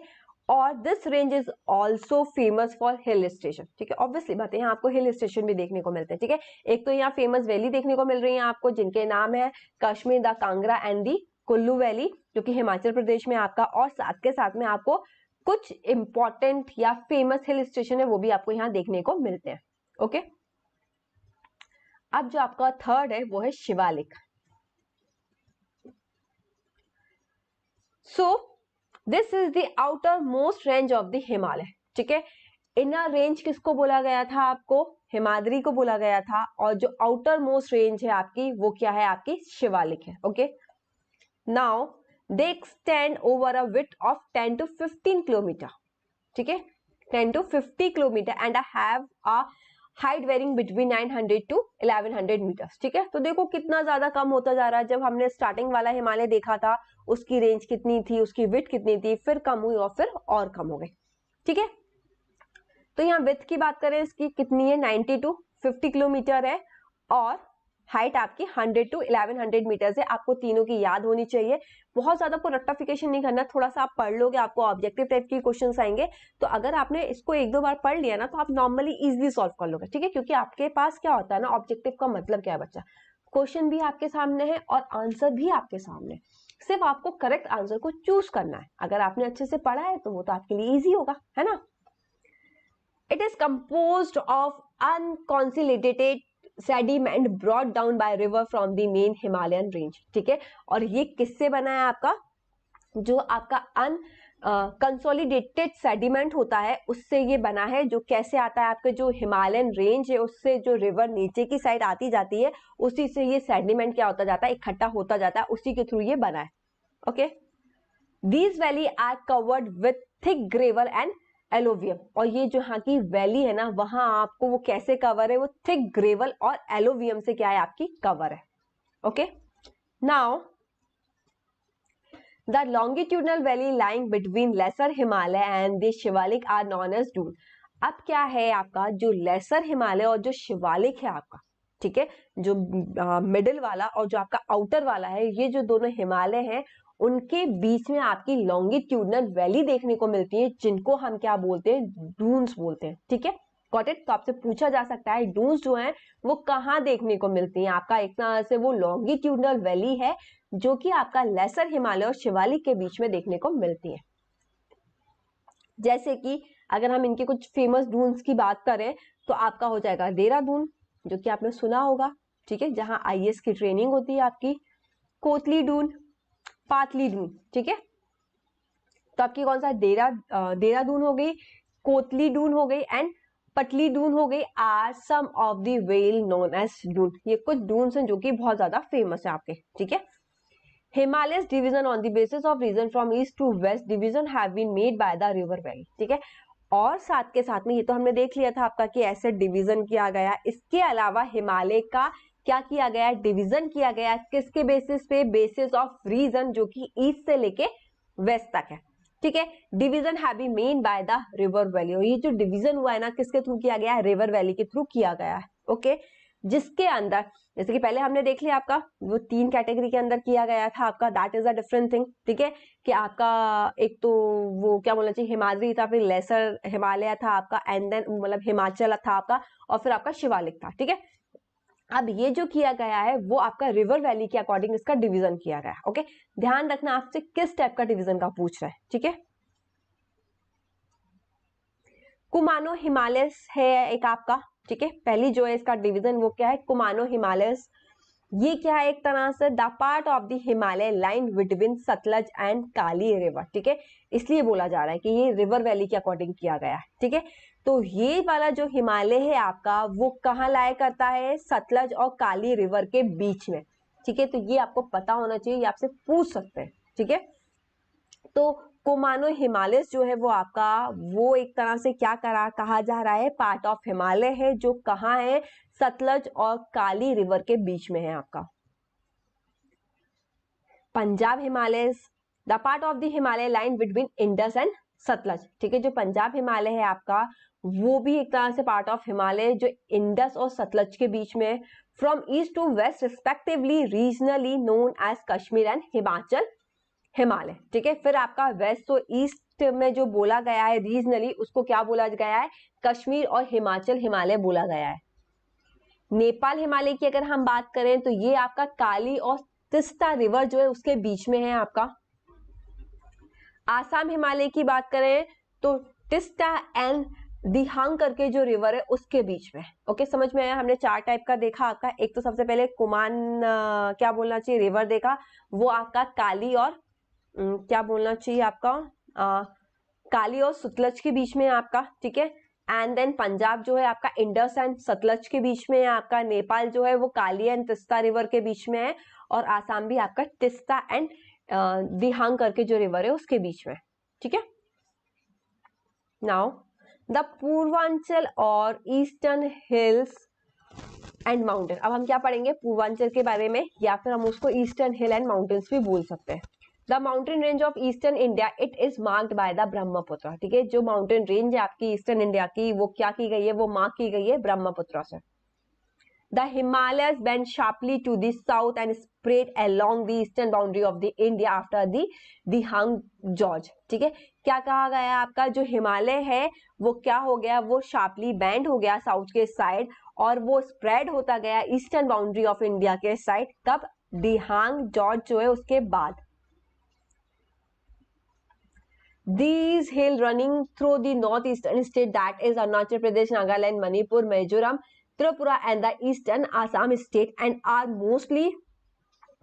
और this range is also famous for hill station, ठीक है। ऑब्वियसली बात है, यहाँ आपको हिल स्टेशन भी देखने को मिलते हैं, ठीक है। एक तो यहाँ फेमस वैली देखने को मिल रही है आपको, जिनके नाम है Kashmir, the Kangra and the Kullu valley, जो कि हिमाचल प्रदेश में आपका, और साथ के साथ में आपको कुछ इंपॉर्टेंट या फेमस हिल स्टेशन है वो भी आपको यहाँ देखने को मिलते हैं। ओके, अब जो आपका थर्ड है वो है Shivalik. So this is the outer most range of the Himalaya, ठीक है। इनर रेंज किसको बोला गया था, आपको हिमाद्री को बोला गया था, और जो आउटर मोस्ट रेंज है आपकी वो क्या है, आपकी शिवालिक है। Okay, now they extend over a width of 10 to 15 kilometre, ठीक है, 10 to 50 kilometre and have a height varying between 900 to 1100 metres, ठीक है। तो देखो कितना ज्यादा कम होता जा रहा है। जब हमने स्टार्टिंग वाला हिमालय देखा था उसकी रेंज कितनी थी, उसकी विड्थ कितनी थी, फिर कम हुई और फिर और कम हो गई, ठीक है। तो यहाँ विड्थ की बात करें इसकी कितनी है, 90 to 50 किलोमीटर है, और हाइट आपकी 100 to 1100 मीटर्स है। आपको तीनों की याद होनी चाहिए, बहुत ज्यादा आपको रट्टाफिकेशन नहीं करना, थोड़ा सा आप पढ़ लोगे आपको ऑब्जेक्टिव टाइप के क्वेश्चंस आएंगे, तो अगर आपने इसको 1-2 बार पढ़ लिया ना तो आप नॉर्मली इजीली सॉल्व कर लोगे, ठीक है। क्योंकि आपके पास क्या होता है ना, ऑब्जेक्टिव का मतलब क्या है बच्चा, क्वेश्चन भी आपके सामने है और आंसर भी आपके सामने, सिर्फ आपको करेक्ट आंसर को चूज करना है। अगर आपने अच्छे से पढ़ा है तो वो तो आपके लिए ईजी होगा, है ना। It is composed of unconsolidated sediment brought down by river from the main Himalayan range, ठीक है। और ये किससे बना है आपका, जो आपका कंसोलिडेटेड सेडिमेंट होता है उससे ये बना है, जो कैसे आता है, आपके जो हिमालयन रेंज है उससे जो रिवर नीचे की साइड आती जाती है उसी से ये सेडिमेंट क्या होता जाता है, इकट्ठा होता जाता है, उसी के थ्रू ये बना है। Okay, these valley are covered with thick gravel and alluvium, और ये जो यहाँ की वैली है ना वहां आपको वो कैसे कवर है, वो थिक ग्रेवल और एलोवियम से क्या है, आपकी कवर है। Okay, now the longitudinal valley lying between lesser Himalaya and the Shivalik are known as Doon. अब क्या है आपका, जो लेसर हिमालय और जो शिवालिक है आपका, ठीक है, जो मिडिल वाला और जो आपका आउटर वाला है, ये जो दोनों हिमालय हैं उनके बीच में आपकी लॉन्गिट्यूडनल वैली देखने को मिलती है, जिनको हम क्या बोलते हैं, डून्स बोलते हैं, ठीक है। Got it. तो आपसे पूछा जा सकता है डून्स जो हैं वो कहाँ देखने को मिलती हैं, आपका एक तरह से वो लॉन्गिट्यूडनल वैली है जो कि आपका लेसर हिमालय और शिवालिक के बीच में देखने को मिलती है। जैसे कि अगर हम इनके कुछ फेमस डून्स की बात करें तो आपका हो जाएगा देहरादून, जो कि आपने सुना होगा, ठीक है, जहां IAS की ट्रेनिंग होती है आपकी, कोतली डून, पातली डून, ठीक है। तो आपकी कौन सा देहरादून हो गई, कोतली डून हो गई एंड पतली डून हो गई, are some of the well known as Doon. ये कुछ डून्स हैं जो कि बहुत ज्यादा फेमस है आपके, ठीक है। Himalayas division on the basis of region from east to west division have been made by the river valley, ठीक है। और साथ के साथ में ये तो हमने देख लिया था आपका कि ऐसे डिवीजन किया गया। इसके अलावा हिमालय का क्या किया गया, डिवीजन किया गया, किसके बेसिस पे, बेसिस ऑफ रीजन जो कि ईस्ट से लेके वेस्ट तक है, ठीक है। Division have been made by the river valley, और ये जो डिवीजन हुआ है ना किसके थ्रू किया गया है, रिवर वैली के थ्रू किया गया है, ओके। जिसके अंदर जैसे कि पहले हमने देख लिया आपका वो 3 कैटेगरी के अंदर किया गया था आपका, that is a different thing, ठीक है। कि आपका एक तो वो क्या बोलना चाहिए, हिमाद्री था, फिर लेसर हिमालय था आपका, एंड देन मतलब हिमाचल था आपका, और फिर आपका शिवालिक था, ठीक है। अब ये जो किया गया है वो आपका रिवर वैली के अकॉर्डिंग इसका डिवीजन किया गया है, ओके। ध्यान रखना आपसे किस टाइप का डिवीजन का पूछ रहा है, ठीक है। कुमानो हिमालयस है एक आपका, ठीक है। पहली जो है इसका डिवीजन वो क्या है, कुमानो हिमालयस। ये क्या है, एक तरह से the part of the Himalaya line between Sutlej and Kali river, ठीक है। इसलिए बोला जा रहा है कि ये रिवर वैली के अकॉर्डिंग किया गया है, ठीक है। तो ये वाला जो हिमालय है आपका वो कहाँ लाया करता है, सतलज और काली रिवर के बीच में, ठीक है। तो ये आपको पता होना चाहिए, ये आपसे पूछ सकते हैं, ठीक है। तो कुमानो हिमालयस जो है वो आपका वो एक तरह से क्या कहा जा रहा है, पार्ट ऑफ हिमालय है जो कहाँ है, सतलज और काली रिवर के बीच में है आपका। Punjab Himalayas the part of the Himalaya line between Indus and Sutlej, ठीक है। जो पंजाब हिमालय है आपका वो भी एक तरह से पार्ट ऑफ हिमालय जो इंडस और सतलज के बीच में, from east to west respectively regionally known as Kashmir and Himachal Himalaya, ठीक है। फिर आपका वेस्ट तो ईस्ट में जो बोला गया है रीजनली उसको क्या बोला गया है, कश्मीर और हिमाचल हिमालय बोला गया है। नेपाल हिमालय की अगर हम बात करें तो ये आपका काली और तिस्ता रिवर जो है उसके बीच में है आपका। आसाम हिमालय की बात करें तो तिस्ता एंड दिहांग करके जो रिवर है उसके बीच में, ओके। समझ में आया, हमने 4 टाइप का देखा आपका। एक तो सबसे पहले कुमान क्या बोलना चाहिए, रिवर देखा, वो आपका काली और क्या बोलना चाहिए आपका काली और सतलज के बीच में है आपका, ठीक है। एंड देन पंजाब जो है आपका इंडस एंड सतलज के बीच में है आपका। नेपाल जो है वो काली एंड तिस्ता रिवर के बीच में है, और आसाम भी आपका तिस्ता एंड दिहांग करके जो रिवर है उसके बीच में, ठीक है। नाउ द पूर्वांचल और ईस्टर्न हिल्स एंड माउंटेन। अब हम क्या पढ़ेंगे, पूर्वांचल के बारे में, या फिर हम उसको ईस्टर्न हिल एंड माउंटेन्स भी बोल सकते हैं। The mountain range of eastern India it is marked by the Brahmaputra, ठीक है। जो माउंटेन रेंज है आपकी ईस्टर्न इंडिया की वो क्या की गई है, वो मार्क की गई है ब्रह्मपुत्र से। The Himalayas bend sharply to the south and spread along the eastern boundary of the India after the Dihang Gorge, ठीक है। क्या कहा गया है आपका, जो हिमालय है वो क्या हो गया, वो शार्पली बैंड हो गया साउथ के साइड, और वो स्प्रेड होता गया ईस्टर्न बाउंड्री ऑफ इंडिया के साइड, कब, दिहांग जॉर्ज जो है उसके बाद। These hill running through the northeastern state that is Arunachal Pradesh, Nagaland, Manipur, Mizoram, Tripura and the eastern Assam state and are mostly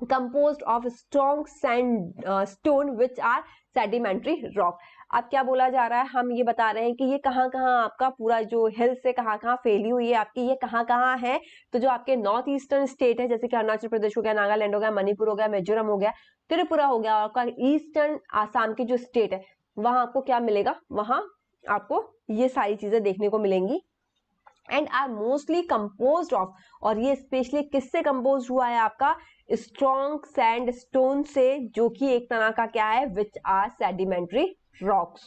composed of strong sandstone which are sedimentary rock. अब क्या बोला जा रहा है, हम ये बता रहे हैं कि ये कहाँ कहाँ आपका पूरा जो हिल से कहाँ कहाँ फैली हुई है आपकी, ये कहाँ कहाँ है। तो जो आपके नॉर्थ ईस्टर्न स्टेट है जैसे कि अरुणाचल प्रदेश हो गया, नागालैंड हो गया, मणिपुर हो गया, मिजोरम हो गया, त्रिपुरा हो गया, आपका ईस्टर्न आसाम की जो स्टेट है वहां आपको क्या मिलेगा, वहां आपको ये सारी चीजें देखने को मिलेंगी। And are mostly composed of, और ये स्पेशली किससे कंपोज हुआ है आपका, स्ट्रॉन्ग सैंडस्टोन से, जो कि एक तरह का क्या है, which are sedimentary rocks.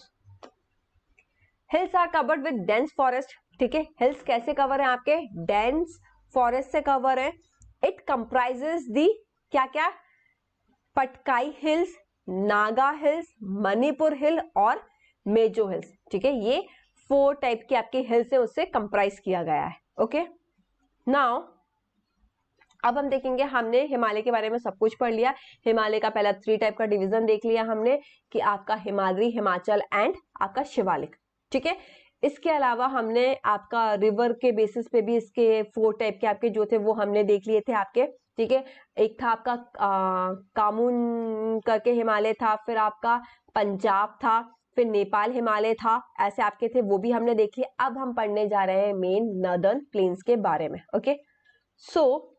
Hills are covered with dense forest, ठीक है। हिल्स कैसे कवर है आपके, डेंस फॉरेस्ट से कवर है। इट कंप्राइजेस दी क्या क्या, Patkai hills, Naga hills, Manipur hill और मेजो हिल्स, ठीक है। ये 4 टाइप की आपकी हिल्स है उससे कंप्राइज किया गया है, ओके। नाउ अब हम देखेंगे, हमने हिमालय के बारे में सब कुछ पढ़ लिया। हिमालय का पहला 3 टाइप का डिवीजन देख लिया हमने कि आपका हिमाद्री, हिमाचल एंड आपका शिवालिक, ठीक है। इसके अलावा हमने आपका रिवर के बेसिस पे भी इसके 4 टाइप के आपके जो थे वो हमने देख लिए थे आपके, ठीक है। एक था आपका कामून करके हिमालय था, फिर आपका पंजाब था, फिर नेपाल हिमालय था, ऐसे आपके थे, वो भी हमने देख लिया। अब हम पढ़ने जा रहे हैं मेन नॉर्दर्न प्लेन्स के बारे में, ओके। सो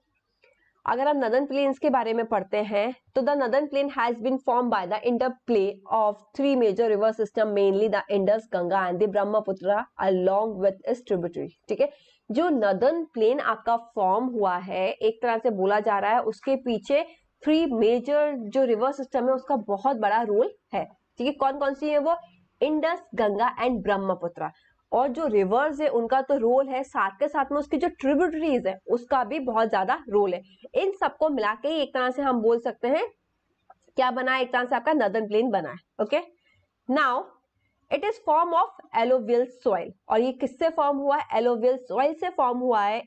अगर आप नदर्न प्लेन्स के बारे में पढ़ते हैं तो the northern plain has been form by the interplay of 3 major river system, mainly the Indus, Ganga and the Brahmaputra along with its tributary. ठीक है, जो नदर्न प्लेन आपका फॉर्म हुआ है, एक तरह से बोला जा रहा है उसके पीछे 3 मेजर जो रिवर सिस्टम है उसका बहुत बड़ा रोल है। ठीक है, कौन कौन सी है वो? Indus, Ganga and Brahmaputra. और जो रिवर्स है उनका तो रोल है, साथ के साथ में उसकी जो ट्रिब्यूटरीज है उसका भी बहुत ज्यादा रोल है। इन सबको मिला के एक तरह से हम बोल सकते हैं क्या बना है, एक तरह से आपका नदर्न प्लेन बना है। Okay, now it is form of alluvial soil. और ये किससे फॉर्म हुआ है? एलोवियल सॉइल से फॉर्म हुआ है।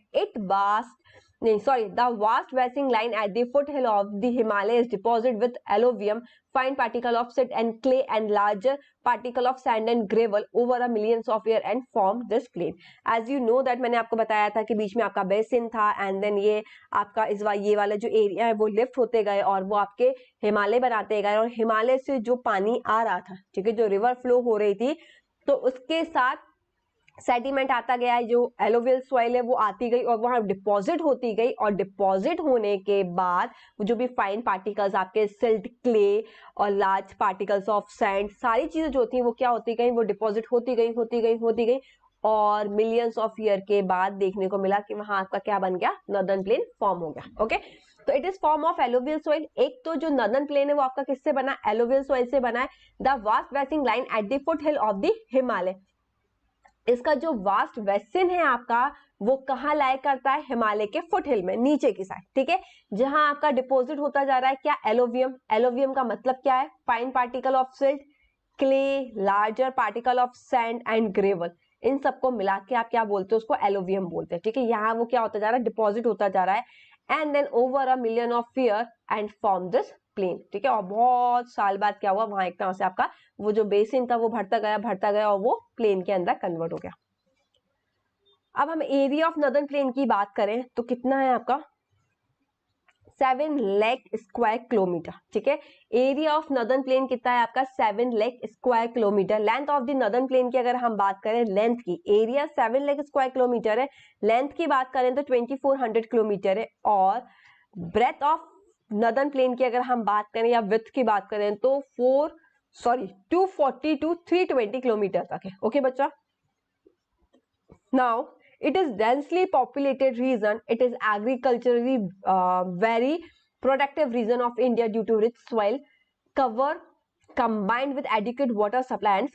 The vast vesting line at the foothill of the Himalayas deposit with alluvium, fine particle of silt and clay and larger particle of sand and gravel over a millions of year and form this plain. As you know that मैंने आपको बताया था कि बीच में आपका basin था and then ये आपका ये वाला जो एरिया है वो लिफ्ट होते गए और वो आपके हिमालय बनाते गए, और हिमालय से जो पानी आ रहा था, ठीक है, जो रिवर फ्लो हो रही थी, तो उसके साथ सेडिमेंट आता गया है, जो एलोवियल सॉइल है वो आती गई और वहां डिपॉजिट होती गई, और डिपॉजिट होने के बाद जो भी फाइन पार्टिकल्स आपके सिल्ट, क्ले और लार्ज पार्टिकल्स ऑफ सैंड, सारी चीजें जो थी वो क्या होती गई, वो डिपॉजिट होती गई और मिलियंस ऑफ ईयर के बाद देखने को मिला कि वहां आपका क्या बन गया, नदर्न प्लेन फॉर्म हो गया। ओके, तो it is form of alluvial soil. एक तो जो नदर्न प्लेन है वो आपका किससे बना? एलोवियल सॉइल से बना है। The vast wasting line at the foot hill of the Himalaya. इसका जो वास्ट वेसिन है आपका वो कहाँ लाया करता है? हिमालय के फुट हिल में, नीचे की साइड। ठीक है, जहां आपका डिपॉजिट होता जा रहा है क्या? एलोवियम। एलोवियम का मतलब क्या है? Fine particle of silt, clay, larger particle of sand and gravel. इन सबको मिला के आप क्या बोलते हो? उसको एलोवियम बोलते हैं। ठीक है, यहाँ वो क्या होता जा रहा है? डिपॉजिट होता जा रहा है and then over a million of year and form this plain. ठीक है, और बहुत साल बाद क्या हुआ, वहां एक तरह से आपका वो जो बेसिन था वो भरता गया और वो प्लेन के अंदर कन्वर्ट हो गया। अब हम एरिया ऑफ नदर्न प्लेन की बात करें तो कितना है आपका? 7 लाख स्क्वायर किलोमीटर। ठीक है, एरिया ऑफ नदर्न प्लेन कितना है आपका? 7 lakh square kilometre. Length of the northern plane की अगर हम बात करें, लेंथ की, एरिया 7 लाख स्क्वायर किलोमीटर है, लेंथ की बात करें तो 2400 किलोमीटर है, और ब्रेथ ऑफ नदर्न प्लेन की अगर हम बात करें या विड्थ की बात करें तो 240 टू 320 किलोमीटर तक है। ओके बच्चा, now it is densely populated region, it is agriculturally very productive region of India due to rich soil cover combined with adequate water supply and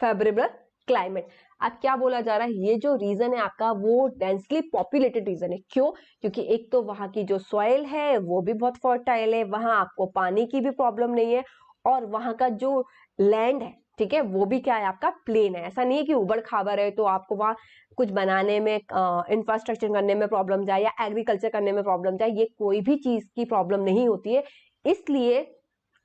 favorable climate। अब क्या बोला जा रहा है? ये जो रीजन है आपका वो डेंसली पॉपुलेटेड रीजन है। क्यों? क्योंकि एक तो वहां की जो सॉइल है वो भी बहुत फर्टाइल है, वहां आपको पानी की भी प्रॉब्लम नहीं है, और वहां का जो लैंड है, ठीक है, वो भी क्या है आपका? प्लेन है। ऐसा नहीं है कि उबड़ खाबड़ है तो आपको वहां कुछ बनाने में, इंफ्रास्ट्रक्चर करने में प्रॉब्लम जाए या एग्रीकल्चर करने में प्रॉब्लम जाए, ये कोई भी चीज की प्रॉब्लम नहीं होती है। इसलिए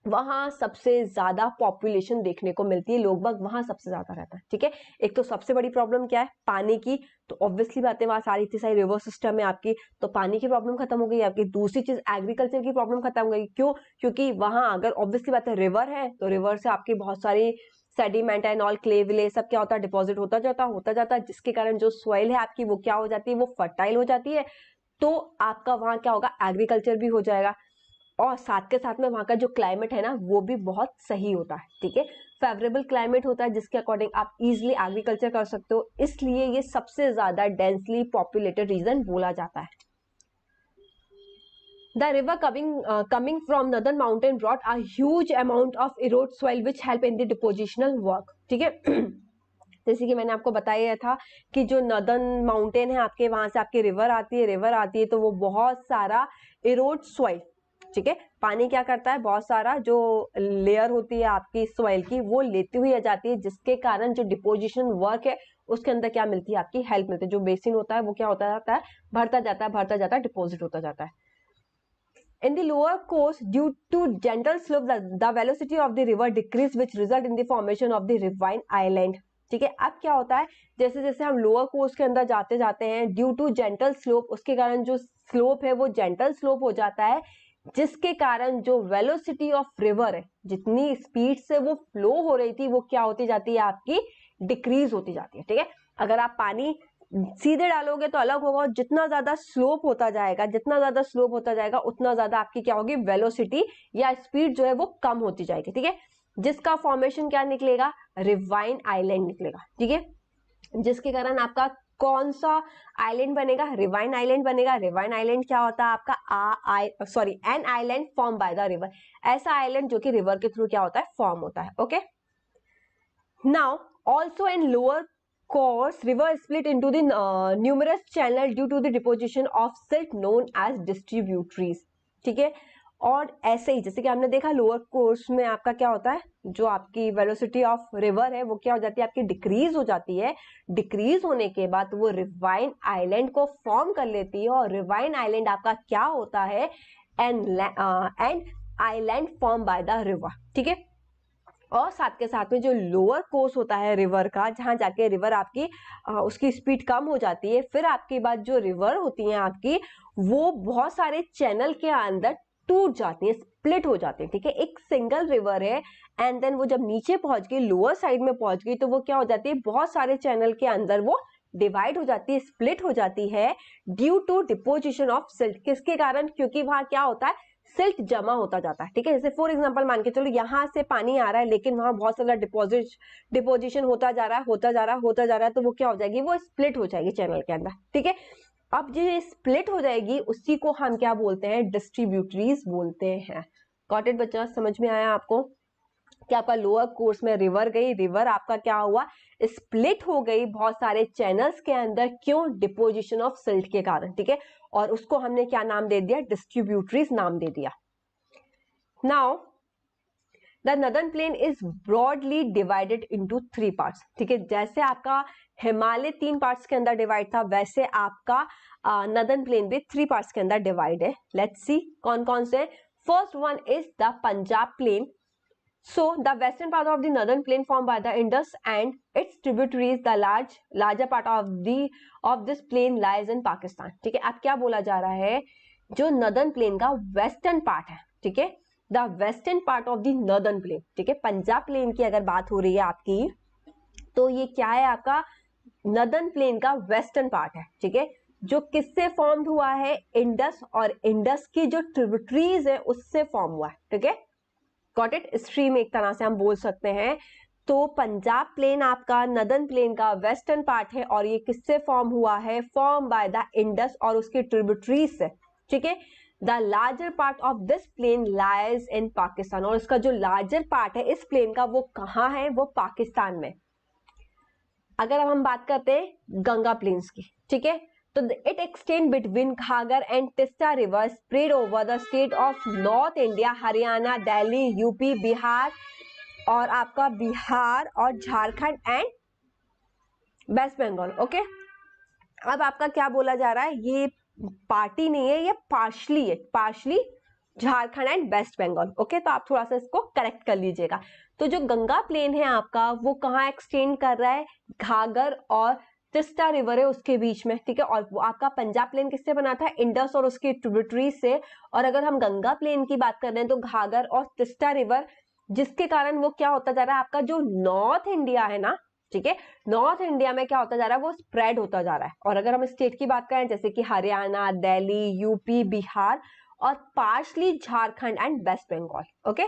वहां सबसे ज्यादा पॉपुलेशन देखने को मिलती है, लोग बाग वहां सबसे ज्यादा रहता है। ठीक है, एक तो सबसे बड़ी प्रॉब्लम क्या है? पानी की। तो ऑब्वियसली बात है वहां सारी इतनी सारी रिवर सिस्टम है आपकी, तो पानी की प्रॉब्लम खत्म हो गई आपकी। दूसरी चीज एग्रीकल्चर की प्रॉब्लम खत्म हो गई। क्यों? क्योंकि वहां अगर ऑब्वियसली बात है रिवर है तो रिवर से आपकी बहुत सारी सेडिमेंट एंड ऑल, क्ले विले सब क्या होता है? डिपॉजिट होता जाता है, जिसके कारण जो सॉइल है आपकी वो क्या हो जाती है? वो फर्टाइल हो जाती है। तो आपका वहां क्या होगा? एग्रीकल्चर भी हो जाएगा, और साथ के साथ में वहां का जो क्लाइमेट है ना वो भी बहुत सही होता है। ठीक है, फेवरेबल क्लाइमेट होता है जिसके अकॉर्डिंग आप इजिली एग्रीकल्चर कर सकते हो, इसलिए ये सबसे ज्यादा डेंसली पॉपुलेटेड रीजन बोला जाता है। The river coming from northern mountain brought a huge amount of erode soil which help in the depositional work। ठीक है, जैसे कि मैंने आपको बताया था कि जो नदर्न माउंटेन है आपके, वहां से आपकी रिवर आती है तो वो बहुत सारा इरोड सॉइल, ठीक है, पानी क्या करता है? बहुत सारा जो लेयर होती है आपकी सॉइल की वो लेती हुई आ जाती है, जिसके कारण जो डिपोजिशन वर्क है उसके अंदर क्या मिलती है? आपकी हेल्प मिलती है। जो बेसिन होता है वो क्या होता जाता है? भरता जाता है, डिपोजिट होता जाता है। In the lower course, due to gentle slope, the velocity of the river decrease, which result in the formation of the riverine island। ठीक है, अब क्या होता है? जैसे जैसे हम लोअर कोर्स के अंदर जाते हैं, ड्यू टू जेंटल स्लोप, उसके कारण जो स्लोप है वो जेंटल स्लोप हो जाता है, जिसके कारण जो वेलोसिटी ऑफ रिवर है, जितनी स्पीड से वो फ्लो हो रही थी वो क्या होती जाती है? आपकी डिक्रीज होती जाती है। ठीक है, अगर आप पानी सीधे डालोगे तो अलग होगा, और जितना ज्यादा स्लोप होता जाएगा, जितना ज्यादा स्लोप होता जाएगा उतना ज्यादा आपकी क्या होगी, वेलोसिटी या स्पीड जो है वो कम होती जाएगी। ठीक है, जिसका फॉर्मेशन क्या निकलेगा, रिवाइन आइलैंड निकलेगा। ठीक है, जिसके कारण आपका कौन सा आइलैंड बनेगा, रिवाइन आइलैंड बनेगा। रिवाइन आइलैंड क्या होता है आपका an island form by the river, ऐसा आइलैंड जो कि रिवर के थ्रू क्या होता है, फॉर्म होता है। Okay, now also in lower course river split into the numerous channel due to the deposition of silt known as distributaries। ठीक है, और ऐसे ही जैसे कि हमने देखा लोअर कोर्स में आपका क्या होता है, जो आपकी वेलोसिटी ऑफ रिवर है वो क्या हो जाती है, आपकी डिक्रीज हो जाती है। डिक्रीज होने के बाद वो रिवाइन आइलैंड को फॉर्म कर लेती है, और रिवाइन आइलैंड आपका क्या होता है, and island form by the river. ठीक है, और साथ के साथ में जो लोअर कोर्स होता है रिवर का, जहां जाके रिवर आपकी उसकी स्पीड कम हो जाती है, फिर आपके बाद जो रिवर होती है आपकी, वो बहुत सारे चैनल के अंदर टूट जाती है, स्प्लिट हो जाती है। ठीक है, एक सिंगल रिवर है, एंड देन वो जब नीचे पहुंच गई, लोअर साइड में पहुंच गई, तो वो क्या हो जाती है, बहुत सारे चैनल के अंदर वो डिवाइड हो जाती है, स्प्लिट हो जाती है, due to deposition of silt. किसके कारण, क्योंकि वहां क्या होता है, सिल्ट जमा होता जाता है। ठीक है, जैसे फॉर एग्जांपल मान के चलो यहाँ से पानी आ रहा है, लेकिन वहां बहुत सारा डिपोजिशन होता जा रहा है, तो वो क्या हो जाएगी, वो स्प्लिट हो जाएगी चैनल के अंदर। ठीक है, अब जो स्प्लिट हो जाएगी उसी को हम क्या बोलते हैं, डिस्ट्रीब्यूटरीज बोलते हैं। गॉट इट बच्चा, समझ में आया आपको कि आपका लोअर कोर्स में रिवर गई, रिवर आपका क्या हुआ, स्प्लिट हो गई बहुत सारे चैनल्स के अंदर, क्यों, डिपोजिशन ऑफ सिल्ट के कारण। ठीक है, और उसको हमने क्या नाम दे दिया, डिस्ट्रीब्यूटरीज नाम दे दिया। Now the northern plain is broadly divided into 3 parts. ठीक है, जैसे आपका हिमालय 3 पार्ट्स के अंदर डिवाइड था, वैसे आपका नदर्न प्लेन भी 3 पार्ट्स के अंदर डिवाइड है। लेट्स सी कौन कौन से। First one is the Punjab plain. So the western part of the northern plain formed by the Indus and its tributaries, the larger part of this plain lies in Pakistan। ठीक है, अब क्या बोला जा रहा है, जो नॉर्दर्न प्लेन का वेस्टर्न पार्ट है, ठीक है, the western part of the northern plane, ठीक है, पंजाब प्लेन की अगर बात हो रही है आपकी, तो ये क्या है, आपका नॉर्दर्न प्लेन का वेस्टर्न पार्ट है। ठीक है, जो किससे फॉर्म हुआ है, इंडस, और इंडस की जो ट्रिब्यूटरीज है उससे फॉर्म हुआ है। ठीक है, गॉट इट, स्ट्रीम एक तरह से हम बोल सकते हैं। तो पंजाब प्लेन आपका नॉर्दर्न प्लेन का वेस्टर्न पार्ट है, और ये किससे फॉर्म हुआ है, फॉर्म बाय द इंडस और उसके ट्रिब्यूटरीज से। ठीक है, the larger part of this plain lies in Pakistan, और इसका जो लार्जर पार्ट है इस प्लेन का, वो कहाँ है, वो पाकिस्तान में। अगर हम बात करते हैं गंगा प्लेन्स की, ठीक है, तो it extend between Ghagar and Tista river spread over the state of North India, Haryana, Delhi, UP, Bihar, और आपका बिहार और Jharkhand and waste Bengal. Okay, अब आपका क्या बोला जा रहा है, ये पार्टी नहीं है, ये पार्शली है, partially Jharkhand and waste Bengal. Okay, तो आप थोड़ा सा इसको करेक्ट कर लीजिएगा। तो जो गंगा प्लेन है आपका, वो कहाँ एक्सटेंड कर रहा है, घाघर और तिस्ता रिवर है उसके बीच में। ठीक है, और आपका पंजाब प्लेन किससे बना था, इंडस और उसके ट्रिब्यूटरीज से। और अगर हम गंगा प्लेन की बात कर रहे हैं तो घाघर और तिस्ता रिवर, जिसके कारण वो क्या होता जा रहा है, आपका जो नॉर्थ इंडिया है ना, ठीक है, नॉर्थ इंडिया में क्या होता जा रहा है, वो स्प्रेड होता जा रहा है। और अगर हम स्टेट की बात करें, जैसे कि हरियाणा, दिल्ली, यूपी, बिहार और partially Jharkhand and waste Bengal. Okay,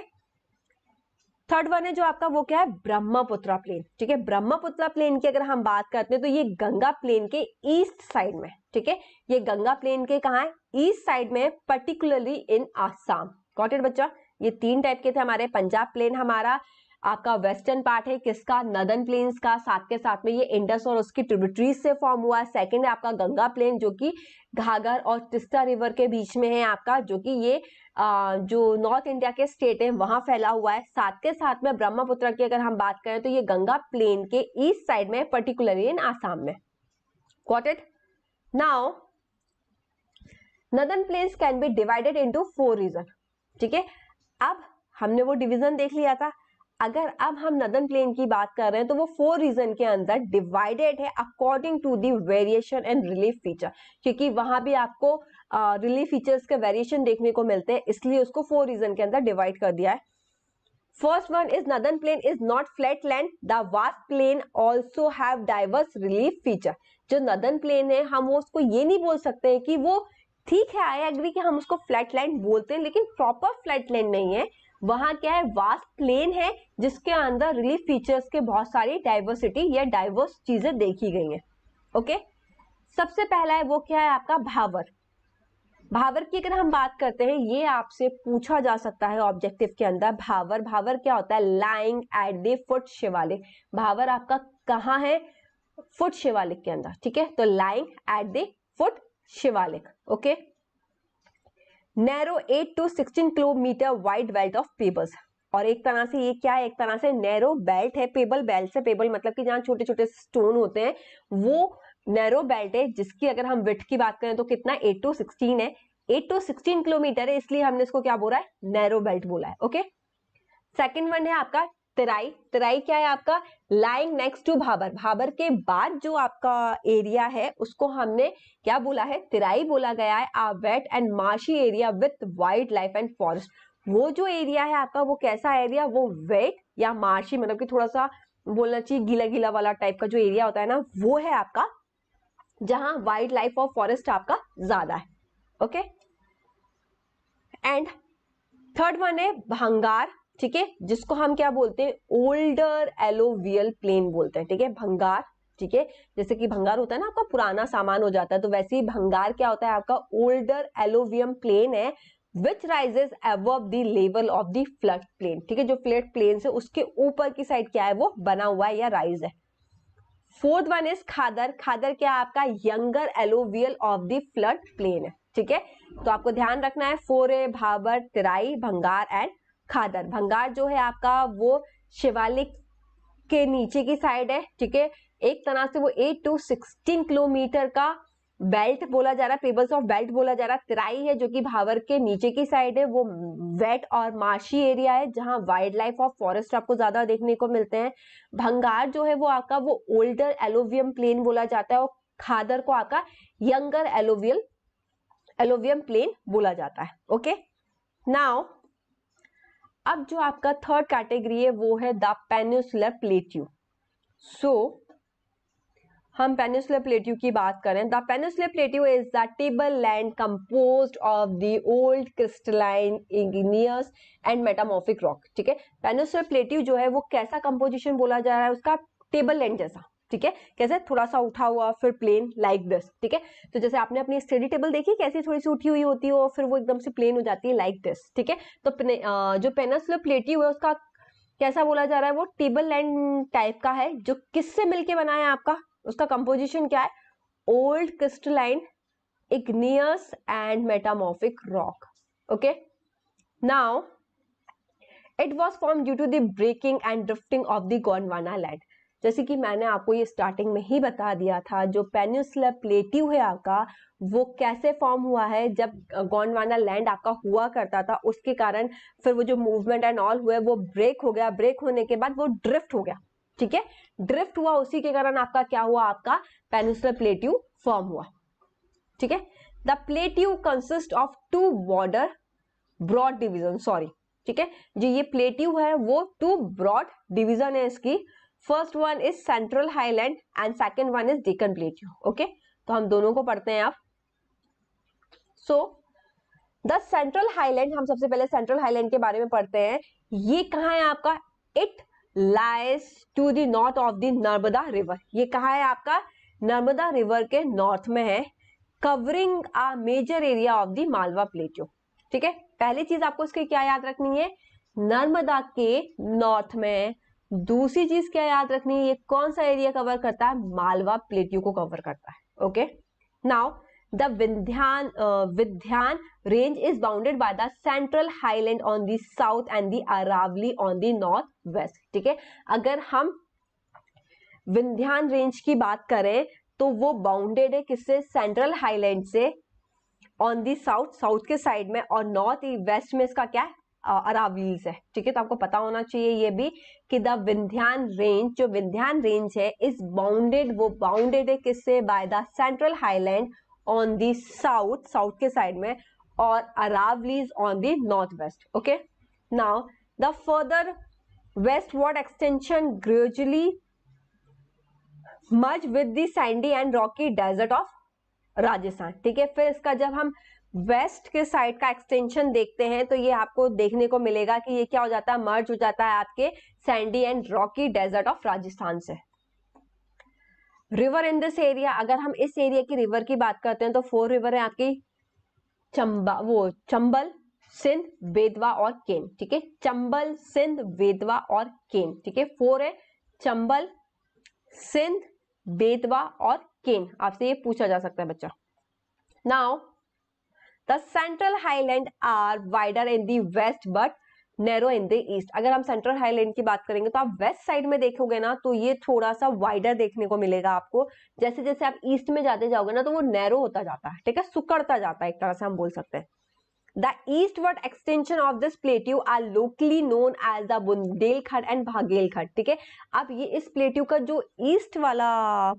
third one है जो आपका, वो क्या है, ब्रह्मपुत्र प्लेन। ठीक है, ब्रह्मपुत्र प्लेन की अगर हम बात करते हैं तो ये गंगा प्लेन के ईस्ट साइड में। ठीक है, ये गंगा प्लेन के कहाँ है, ईस्ट साइड में, particularly in Assam. Got it बच्चा, ये 3 टाइप के थे हमारे। पंजाब प्लेन हमारा आपका वेस्टर्न पार्ट है, किसका, नॉर्दर्न प्लेन्स का, साथ के साथ में ये इंडस और उसकी ट्रिब्यूटरीज से फॉर्म हुआ है। सेकंड है आपका गंगा प्लेन, जो कि घाघर और तिस्ता रिवर के बीच में है आपका, जो कि ये जो नॉर्थ इंडिया के स्टेट है वहां फैला हुआ है। साथ के साथ में ब्रह्मपुत्र की अगर हम बात करें तो ये गंगा प्लेन के ईस्ट साइड में, पर्टिकुलरली इन आसाम में। Got it, now northern plains can be divided into 4 region. ठीक है, अब हमने वो डिवीजन देख लिया था, अगर अब हम नॉर्दर्न प्लेन की बात कर रहे हैं तो वो 4 रीजन के अंदर डिवाइडेड है according to the variation and relief feature, क्योंकि वहां भी आपको रिलीफ फीचर्स के वेरिएशन देखने को मिलते हैं, इसलिए उसको 4 रीजन के अंदर डिवाइड कर दिया है। First one is northern plain is not flat land, the vast plain also have diverse relief feature. जो नदर्न प्लेन है हम उसको ये नहीं बोल सकते हैं कि वो, ठीक है आई एग्री कि हम उसको फ्लैट लैंड बोलते हैं, लेकिन प्रॉपर फ्लैट लैंड नहीं है। वहां क्या है, वास्ट प्लेन है जिसके अंदर रिलीफ फीचर्स के बहुत सारी डाइवर्सिटी या डाइवर्स चीजें देखी गई हैं। ओके, सबसे पहला है वो क्या है आपका भावर। भावर की अगर हम बात करते हैं, ये आपसे पूछा जा सकता है ऑब्जेक्टिव के अंदर। भावर, भावर क्या होता है, lying at the foot Shivalik. भावर आपका कहाँ है, फुट शिवालिक के अंदर, ठीक है, तो lying at the foot Shivalik. Okay, narrow 8 to 16 kilometre wide belt of pebbles. और एक तरह से ये क्या है, एक तरह से नैरो बेल्ट है, पेबल बेल्ट से, पेबल मतलब कि जहां छोटे छोटे स्टोन होते हैं, वो नैरो बेल्ट है जिसकी अगर हम विड्थ की बात करें तो कितना 8 to 16 है, 8 to 16 किलोमीटर है, इसलिए हमने इसको क्या बोला है, नैरो बेल्ट बोला है। ओके, सेकेंड वन है आपका तराई। तराई क्या है आपका, lying next to Bhabar. Bhabar के बाद जो आपका एरिया है उसको हमने क्या बोला है, तराई बोला गया है। A wet and marshy area with wild life and forest. वो जो एरिया है आपका वो कैसा एरिया, वो वेट या मार्शी मतलब कि थोड़ा सा बोलना चाहिए गीला गीला वाला टाइप का जो एरिया होता है ना, वो है आपका जहां वाइल्ड लाइफ और फॉरेस्ट आपका ज्यादा है। ओके, एंड थर्ड वन है भंगार, ठीक है, जिसको हम क्या बोलते हैं, ओल्डर एलोवियल प्लेन बोलते हैं। ठीक है, भंगार, ठीक है, जैसे कि भंगार होता है ना आपका पुराना सामान हो जाता है, तो वैसे ही भंगार क्या होता है आपका ओल्डर एलोवियम प्लेन है which rises above the level of the flood plain. ठीक है, जो फ्लड प्लेन से उसके ऊपर की साइड क्या है, वो बना हुआ है या राइज है। फोर्थ वन इज खादर। खादर क्या है आपका, younger alluvial of the flood plane है। ठीक है, तो आपको ध्यान रखना है, फोर है भाबर, तिराई, भंगार एंड खादर। भंगार जो है आपका वो शिवालिक के नीचे की साइड है। ठीक है, एक तरह से वो 8 to 16 किलोमीटर का बेल्ट बोला जा रहा है, पेबल्स ऑफ बेल्ट बोला जा रहा है। तिराई है जो कि भावर के नीचे की साइड है, वो वेट और मार्शी एरिया है जहां वाइल्ड लाइफ और फॉरेस्ट आपको ज्यादा देखने को मिलते हैं। भंगार जो है वो आपका वो ओल्डर एलोवियम प्लेन बोला जाता है, और खादर को आपका यंगर एलोवियम प्लेन बोला जाता है। ओके, नाउ अब जो आपका थर्ड कैटेगरी है वो है द पेनिनसुलर प्लेट्यू। सो हम पेनिनसुलर प्लेट्यू की बात करें, the peninsular plateau is the table land composed of the old crystalline igneous and metamorphic rock. ठीक है, पेनिनसुलर प्लेट्यू जो है वो कैसा कंपोजिशन बोला जा रहा है उसका, टेबल लैंड जैसा। ठीक है, कैसे, थोड़ा सा उठा हुआ फिर प्लेन लाइक दिस। ठीक है, तो जैसे आपने अपनी स्टडी टेबल देखी कैसी थोड़ी सी उठी हुई होती है और फिर वो एकदम से प्लेन हो जाती है लाइक दिस। ठीक है, तो जो पेनिनसुलर प्लेट्यू है उसका कैसा बोला जा रहा है, वो टेबल लैंड टाइप का है, जो किससे मिलके बना है आपका, उसका कंपोजिशन क्या है, old crystalline igneous and metamorphic rock. Okay, now it was form due to the breaking and drifting of the Gondwana land. जैसे कि मैंने आपको ये स्टार्टिंग में ही बता दिया था, जो पेनिनसुलर प्लेट्यू है आपका वो कैसे फॉर्म हुआ है, जब गोंडवाना लैंड आपका हुआ करता था उसके कारण फिर वो जो मूवमेंट एंड ऑल हुआ वो ब्रेक हो गया, ब्रेक होने के बाद वो ड्रिफ्ट हो गया। ठीक है, ड्रिफ्ट हुआ, उसी के कारण आपका क्या हुआ, आपका पेनिनसुलर प्लेट्यू फॉर्म हुआ। ठीक है, the plateau consist of two border broad division, sorry, ठीक है, जो ये प्लेट्यू है वो टू ब्रॉड डिवीजन है इसकी। First one is central highland and second one is Deccan plateau. Okay, तो हम दोनों को पढ़ते हैं आप। सो द सेंट्रल हाईलैंड, हम सबसे पहले सेंट्रल हाईलैंड के बारे में पढ़ते हैं। ये कहाँ है आपका, it lies to the north of the Narmada river. ये कहाँ है आपका, नर्मदा रिवर के नॉर्थ में है, covering a major area of the Malwa plateau. ठीक है, पहली चीज आपको इसकी क्या याद रखनी है, नर्मदा के नॉर्थ में। दूसरी चीज क्या याद रखनी है, ये कौन सा एरिया कवर करता है, मालवा प्लेट्यू को कवर करता है। Okay, now the Vindhyan range is bounded by the central highland on the south and the Aravali on the north west. ठीक है, अगर हम विंध्यान रेंज की बात करें तो वो बाउंडेड है किससे, सेंट्रल हाईलैंड से ऑन दी साउथ, साउथ के साइड में, और नॉर्थ वेस्ट में इसका क्या है, अरावलीज है। ठीक है, तो आपको पता होना चाहिए ये भी कि द विंध्यान रेंज, जो विंध्यान रेंज है इज बाउंडेड, वो बाउंडेड है किससे, bye the central highland on the south, south के साइड में, और Aravallis on the north west. Okay, now the further westward extension gradually merge with the sandy and rocky desert of Rajasthan. ठीक है, फिर इसका जब हम वेस्ट के साइड का एक्सटेंशन देखते हैं तो ये आपको देखने को मिलेगा कि ये क्या हो जाता है, मर्ज हो जाता है आपके sandy and rocky desert of Rajasthan से। रिवर इन दिस एरिया, अगर हम इस एरिया की रिवर की बात करते हैं तो 4 रिवर है आपकी, चंबल, सिंध, बेतवा और केन। ठीक है, चंबल, सिंध, बेतवा और केन। ठीक है, 4 है, चंबल, सिंध, बेतवा और केन। आपसे ये पूछा जा सकता है बच्चा। Now the central highland are wider in the west but narrow in the east. अगर हम सेंट्रल हाईलैंड की बात करेंगे तो आप वेस्ट साइड में देखोगे ना तो ये थोड़ा सा वाइडर देखने को मिलेगा आपको। जैसे जैसे आप ईस्ट में जाते जाओगे ना तो वो नैरो होता जाता है। ठीक है, सुकड़ता जाता है, एक तरह से हम बोल सकते हैं। The eastward extension of this plateau are locally known as the Bundelkhand and Baghelkhand. ठीक है, अब ये इस प्लेट्यू का जो ईस्ट वाला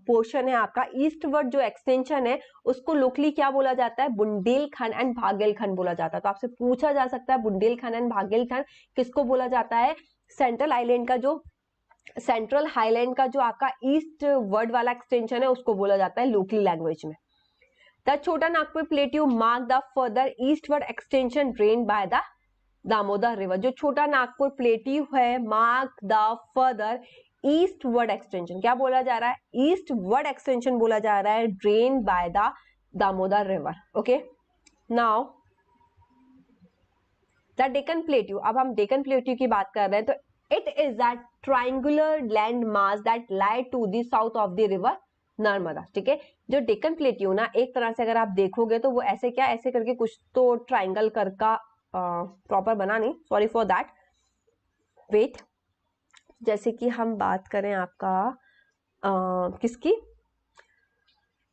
पोर्शन है आपका, ईस्टवर्ड जो एक्सटेंशन है उसको लोकली क्या बोला जाता है, बुंदेलखंड एंड भागेलखंड बोला जाता है। तो आपसे पूछा जा सकता है बुंदेलखंड एंड भागेलखंड किसको बोला जाता है, सेंट्रल आइलैंड का जो सेंट्रल हाईलैंड का जो आपका ईस्ट वर्ड वाला एक्सटेंशन है उसको बोला जाता है लोकली लैंग्वेज में। The Chota Nagpur Plateau mark the further eastward extension drained by the Damodar river. जो छोटा नागपुर प्लेट्यू है, mark the further eastward extension, क्या बोला जा रहा है, ईस्टवर्ड एक्सटेंशन बोला जा रहा है, drain by the Damodar river. Okay, now the Deccan plateau. अब हम डेक्कन प्लेट्यू की बात कर रहे हैं तो it is a triangular land mass that lie to the south of the river Narmada. ठीक है, जो डेक्कन प्लेट्यू ना एक तरह से अगर आप देखोगे तो वो ऐसे क्या ऐसे करके कुछ तो ट्राइंगल कर का प्रॉपर बना नहीं, सॉरी फॉर दैट, वेट। जैसे कि हम बात करें आपका किसकी,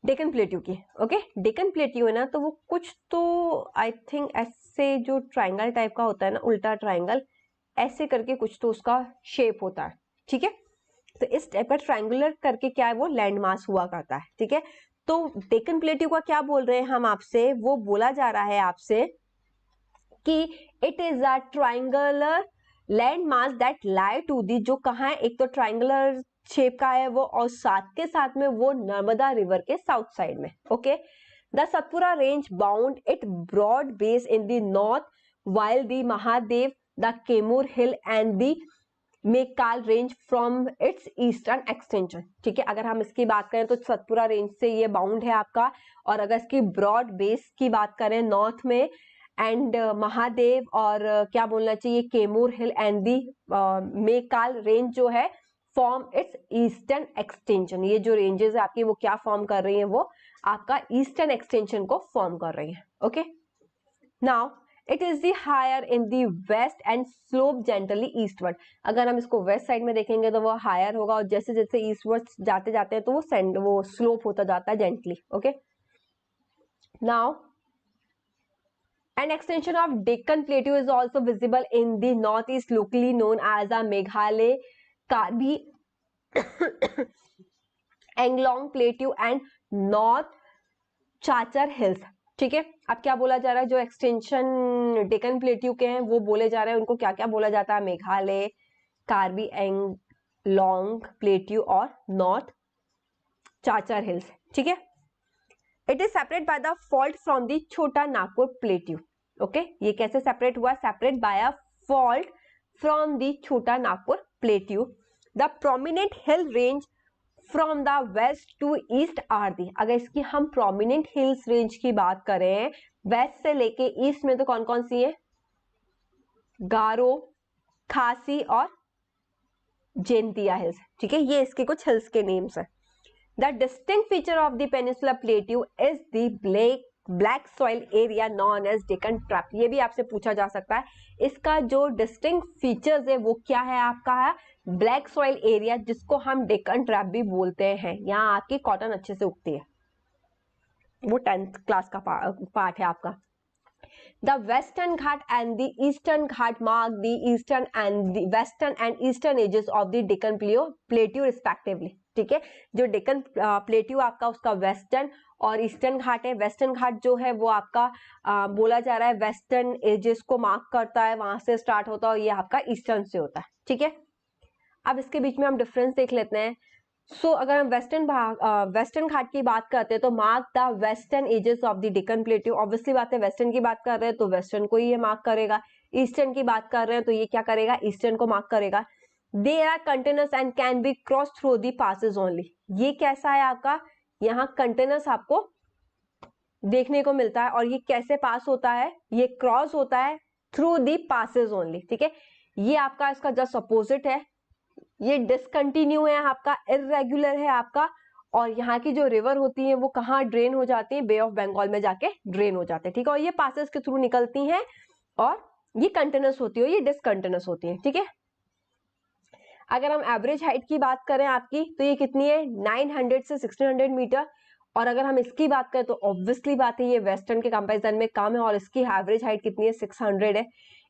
डेक्कन प्लेट्यू की। ओके, डेक्कन प्लेट्यू है ना तो वो कुछ तो आई थिंक ऐसे जो ट्राइंगल टाइप का होता है ना, उल्टा ट्राइंगल ऐसे करके कुछ तो उसका शेप होता है। ठीक है, तो इस टाइप का ट्रायंगुलर करके क्या है वो लैंड मास हुआ करता है। ठीक है, तो डेक्कन प्लेट्यू का क्या बोल रहे हैं हम आपसे, वो बोला जा रहा है आपसे कि it is a triangular land mass that lie to the, जो कहाँ है, एक तो ट्रायंगुलर शेप का है वो, और साथ के साथ में वो नर्मदा रिवर के साउथ साइड में। Okay, the Satpura range bound it broad base in the north while the Mahadev, the Kemur Hill and the Maikal range from its eastern extension. ठीक है, अगर हम इसकी बात करें तो सतपुरा रेंज से ये बाउंड है आपका, और अगर इसकी ब्रॉड बेस की बात करें नॉर्थ में, एंड महादेव और क्या बोलना चाहिए, केमूर हिल एंड दी मेकाल रेंज जो है फॉर्म इट्स ईस्टर्न एक्सटेंशन। ये जो रेंजेस है आपकी वो क्या फॉर्म कर रही है, वो आपका ईस्टर्न एक्सटेंशन को फॉर्म कर रही है। Okay, now it is the higher in the west and slope gently eastward. अगर हम इसको वेस्ट साइड में देखेंगे तो वो हायर होगा, और जैसे जैसे ईस्टवर्ड जाते जाते हैं तो वो स्लोप होता जाता है gently. Okay, now an extension of Deccan Plateau is also visible in the northeast, locally known as a Meghalaya, Karbi, Anglong Plateau and North Chachar Hills। ठीक है, अब क्या बोला जा रहा है, जो एक्सटेंशन डेक्कन प्लेट्यू के हैं वो बोले जा रहे हैं, उनको क्या क्या बोला जाता है, मेघालय, कार्बी एंगलोंग प्लेट्यू और नॉर्थ चाचर हिल्स। ठीक है, it is separate by the fault from the Chota Nagpur plateau. Okay, ये कैसे सेपरेट हुआ, separate by a fault from the Chota Nagpur plateau. The prominent hill range from the west to east are the. अगर इसकी हम prominent hills range की बात करें waste से लेके ईस्ट में तो कौन कौन सी है, गारो, खासी और जेंतिया हिल्स। ठीक है, ये इसके कुछ हिल्स के नेम्स है। The distinct feature of the peninsula plateau is the black soil area known as Deccan trap. ये भी आपसे पूछा जा सकता है, इसका जो डिस्टिंक्ट फीचर्स है वो क्या है, आपका है ब्लैक सॉइल एरिया, जिसको हम डेक्कन ट्रैप भी बोलते हैं। यहाँ आपकी कॉटन अच्छे से उगती है, वो 10th क्लास का पार्ट है आपका। The Western Ghat and the Eastern Ghat mark the eastern and the western and eastern edges of the Deccan Plateau respectively. ठीक है, जो डेक्कन प्लेट्यू आपका उसका वेस्टर्न और ईस्टर्न घाट है. वेस्टर्न घाट जो है वो आपका बोला जा रहा है वेस्टर्न एजेस को मार्क करता है, वहां से स्टार्ट होता है और ये आपका ईस्टर्न से होता है. ठीक है, अब इसके बीच में हम डिफरेंस देख लेते हैं. अगर हम वेस्टर्न घाट की बात करते हैं तो mark the western edges of the Deccan plateau. Obviously बात है, वेस्टर्न की बात कर रहे हैं तो वेस्टर्न को ये मार्क करेगा. ईस्टर्न की बात कर रहे हैं तो ये क्या करेगा, ईस्टर्न को मार्क करेगा. They are continuous and can be cross through the passes only. ये कैसा है आपका, यहाँ कंटिन्यूअस आपको देखने को मिलता है और ये कैसे पास होता है, ये क्रॉस होता है थ्रू दी पासेस ओनली. ठीक है, ये आपका इसका जस्ट अपोजिट है. ये डिसकंटिन्यू है आपका, इरेगुलर है आपका. और यहाँ की जो रिवर होती है वो कहाँ ड्रेन हो जाती है, बे ऑफ बंगाल में जाके ड्रेन हो जाते हैं. ठीक है, और ये पासेस के थ्रू निकलती हैं और ये कंटिन्यूअस होती है, ये डिसकंटिन्यूअस होती है. ठीक है, अगर हम एवरेज हाइट की बात करें आपकी तो ये कितनी है, 900 से 1600 मीटर. और अगर हम इसकी बात करें तो ऑब्वियसली बात है ये वेस्टर्न के कंपैरिजन में कम है और इसकी एवरेज हाइट कितनी है, 600 है.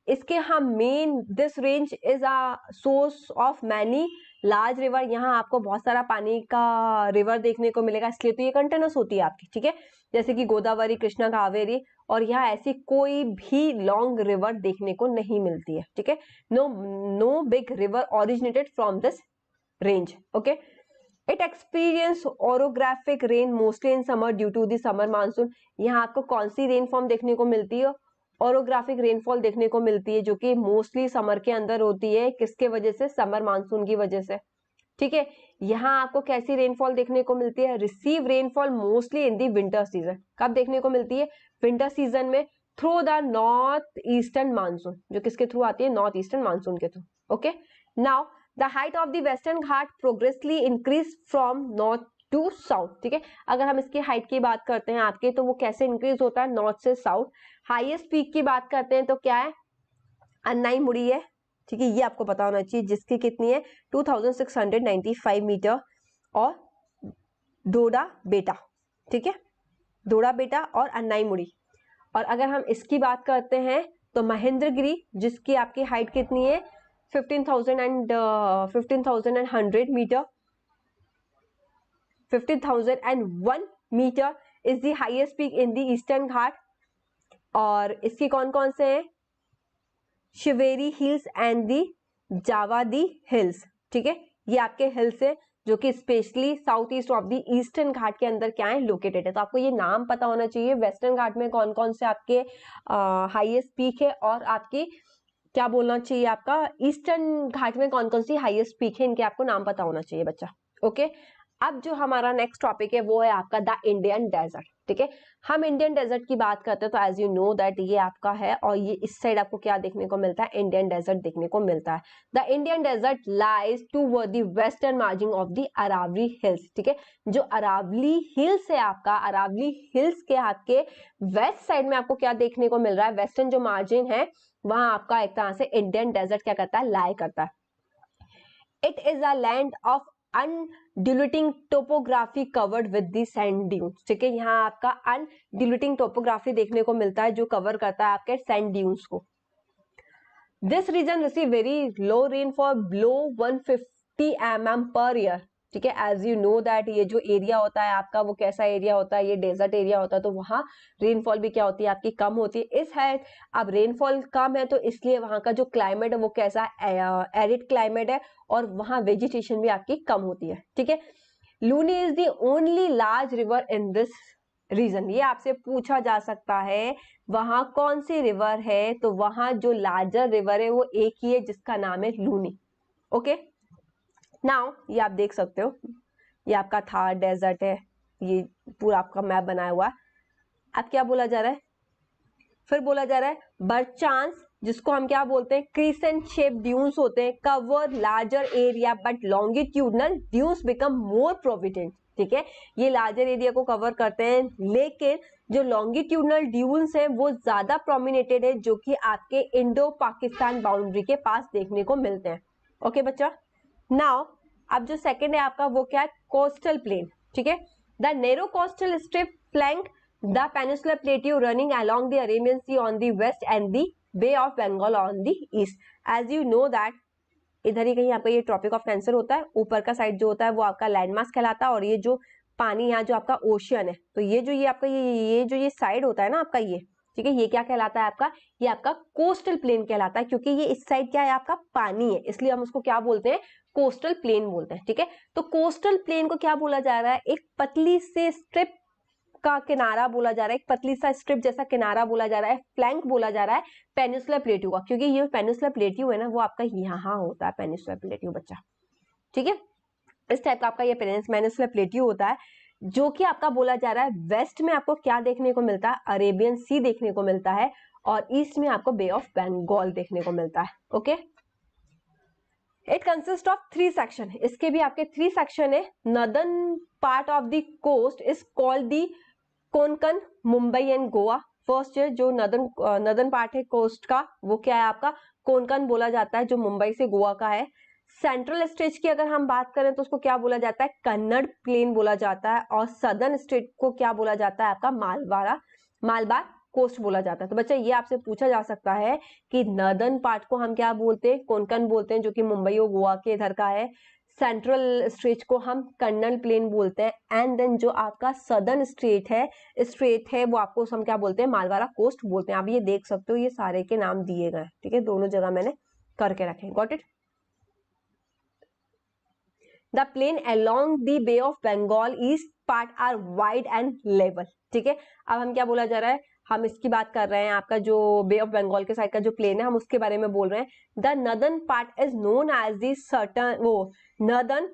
इसके हम main this range is a source of many large river. यहाँ आपको बहुत सारा पानी का रिवर देखने को मिलेगा, इसलिए तो ये कंटिन्यूअस होती है आपकी. ठीक है, जैसे कि गोदावरी, कृष्णा, कावेरी. और यहाँ ऐसी कोई भी लॉन्ग रिवर देखने को नहीं मिलती है. ठीक है, no big river originated from this range. Okay, it experience orographic rain mostly in summer due to the summer monsoon. यहाँ आपको कौन सी रेन फॉर्म देखने को मिलती है, ओरोग्राफिक रेनफॉल देखने को मिलती है, जो कि मोस्टली समर के अंदर होती है. किसके वजह से, समर मानसून की वजह से. ठीक है, यहाँ आपको कैसी रेनफॉल देखने को मिलती है, receive rainfall mostly in the winter season. कब देखने को मिलती है, विंटर सीजन में, through the north eastern monsoon. जो किसके थ्रू आती है, नॉर्थ ईस्टर्न मानसून के through. Okay, now the height of the western Ghat progressively increase from north to south. ठीक है, अगर हम इसकी हाइट की बात करते हैं आपके तो वो कैसे इंक्रीज होता है, नॉर्थ से साउथ. हाईएस्ट पीक की बात करते हैं तो क्या है, अन्नाई मुड़ी है. ठीक है, ये आपको पता होना चाहिए, जिसकी कितनी है 2695 मीटर. और डोडा बेटा. ठीक है, डोडा बेटा और अन्नाई मुड़ी. और अगर हम इसकी बात करते हैं तो महेंद्रगिरी, जिसकी आपकी हाइट कितनी है 15,100 metre. 15,001 metre is the highest peak in the eastern Ghat. और इसकी कौन कौन से हैं, Shevaroy hills and the Javadi hills. ठीक है, ये आपके हिल्स है जो कि specially south east of the eastern Ghat के अंदर क्या है, लोकेटेड है. तो आपको ये नाम पता होना चाहिए, वेस्टर्न घाट में कौन कौन से आपके हाईएस्ट पीक है और आपकी क्या बोलना चाहिए, आपका ईस्टर्न घाट में कौन कौन सी हाईएस्ट पीक है, इनके आपको नाम पता होना चाहिए बच्चा. ओके, अब जो हमारा नेक्स्ट टॉपिक है वो है आपका द इंडियन डेजर्ट. ठीक है, हम इंडियन डेजर्ट की बात करते हैं तो एज यू नो दैट ये आपका है और ये इस साइड आपको क्या देखने को मिलता है, इंडियन डेजर्ट देखने को मिलता है. The Indian desert lies toward the western margin of the Aravali hills. ठीक है, जो अरावली हिल्स है आपका, अरावली हिल्स के आपके वेस्ट साइड में आपको क्या देखने को मिल रहा है, वेस्टर्न जो मार्जिन है वहां आपका एक तरह से इंडियन डेजर्ट क्या करता है, लाई करता है. It is a land of undulating topography covered with the sand dunes. ठीक है, यहाँ आपका अनडिल्यूटिंग टोपोग्राफी देखने को मिलता है जो कवर करता है आपके सैंड ड्यून्स को. This region receive very low rainfall below 150 mm per year. ठीक है, एज यू नो दैट ये जो एरिया होता है आपका वो कैसा एरिया होता है, ये डेजर्ट एरिया होता है, तो वहां रेनफॉल भी क्या होती है आपकी, कम होती है. इस है अब रेनफॉल कम है तो इसलिए वहां का जो क्लाइमेट है वो कैसा, एरिड क्लाइमेट है और वहां वेजिटेशन भी आपकी कम होती है. ठीक है, Luni is the only large river in this region. ये आपसे पूछा जा सकता है वहां कौन सी रिवर है, तो वहां जो लार्जर रिवर है वो एक ही है जिसका नाम है लूनी. ओके, नाउ ये आप देख सकते हो, ये आपका थार डेजर्ट है, ये पूरा आपका मैप बनाया हुआ है. अब क्या बोला जा रहा है, फिर बोला जा रहा है बर्चांस, जिसको हम क्या बोलते हैं, क्रीसेंट शेप ड्यून्स होते हैं, cover larger area but longitudinal dunes become more provident. ठीक है, ये लार्जर एरिया को कवर करते हैं लेकिन जो लॉन्गिट्यूडनल ड्यून्स है वो ज्यादा प्रोमिनेटेड है, जो कि आपके इंडो पाकिस्तान बाउंड्री के पास देखने को मिलते हैं. ओके बच्चा, नाउ अब जो सेकंड है आपका वो क्या है, कोस्टल प्लेन. ठीक है, the narrow coastal strip flank the peninsular plateau running along the Arabian sea on the west and the bay of Bengal on the east. As you know that इधर ही कहीं आपका ये ट्रॉपिक ऑफ कैंसर होता है, ऊपर का साइड जो होता है वो आपका लैंड मास कहलाता है, और ये जो पानी यहाँ जो आपका ओशियन है, तो ये जो ये आपका ये जो ये साइड होता है ना आपका ये, ठीक है, ये क्या कहलाता है आपका, ये आपका कोस्टल प्लेन कहलाता है, क्योंकि ये इस साइड क्या है आपका पानी है, इसलिए हम उसको क्या बोलते हैं, कोस्टल प्लेन बोलते हैं। ठीक है, तो कोस्टल प्लेन को क्या बोला जा रहा है, एक पतली से स्ट्रिप का किनारा बोला जा रहा है, एक पतली सा स्ट्रिप जैसा किनारा बोला जा रहा है, फ्लैंक बोला जा रहा है पेनिनसुलर प्लेट्यू का, क्योंकि ये पेनिनसुलर प्लेट्यू है ना वो आपका यहाँ होता है पेनिनसुलर प्लेट्यू बच्चा। ठीक है, इस टाइप का आपका ये पेनिनसुलर प्लेट्यू होता है, जो कि आपका बोला जा रहा है वेस्ट में आपको क्या देखने को मिलता है, अरेबियन सी देखने को मिलता है, और ईस्ट में आपको बे ऑफ बंगाल देखने को मिलता है। Okay, it consist of 3 section, इसके भी आपके 3 सेक्शन है। Northern part of the coast is called the Konkan, Mumbai and Goa. First जो नॉर्दर्न पार्ट है कोस्ट का वो क्या है आपका, कोंकण बोला जाता है, जो मुंबई से गोवा का है। सेंट्रल स्टेट की अगर हम बात करें तो उसको क्या बोला जाता है, कन्नड़ प्लेन बोला जाता है, और सदर्न स्टेट को क्या बोला जाता है आपका, मालबार कोस्ट बोला जाता है। तो बच्चा ये आपसे पूछा जा सकता है कि नॉर्दर्न पार्ट को हम क्या बोलते हैं, कोंकण बोलते हैं, जो कि मुंबई और गोवा के इधर का है। सेंट्रल स्ट्रेट को हम कन्नड़ प्लेन बोलते हैं, एंड देन जो आपका सदर्न स्ट्रेट है वो आपको हम क्या बोलते हैं, मालवारा कोस्ट बोलते हैं। आप ये देख सकते हो ये सारे के नाम दिए गए, ठीक है, दोनों जगह मैंने करके रखे। Got it. The plain along the bay of Bengal east part are wide and level. ठीक है, अब हम क्या बोला जा रहा है, हम इसकी बात कर रहे हैं, आपका जो बे ऑफ बंगाल के साइड का जो प्लेन है हम उसके बारे में बोल रहे हैं। The northern part is known as the certain वो northern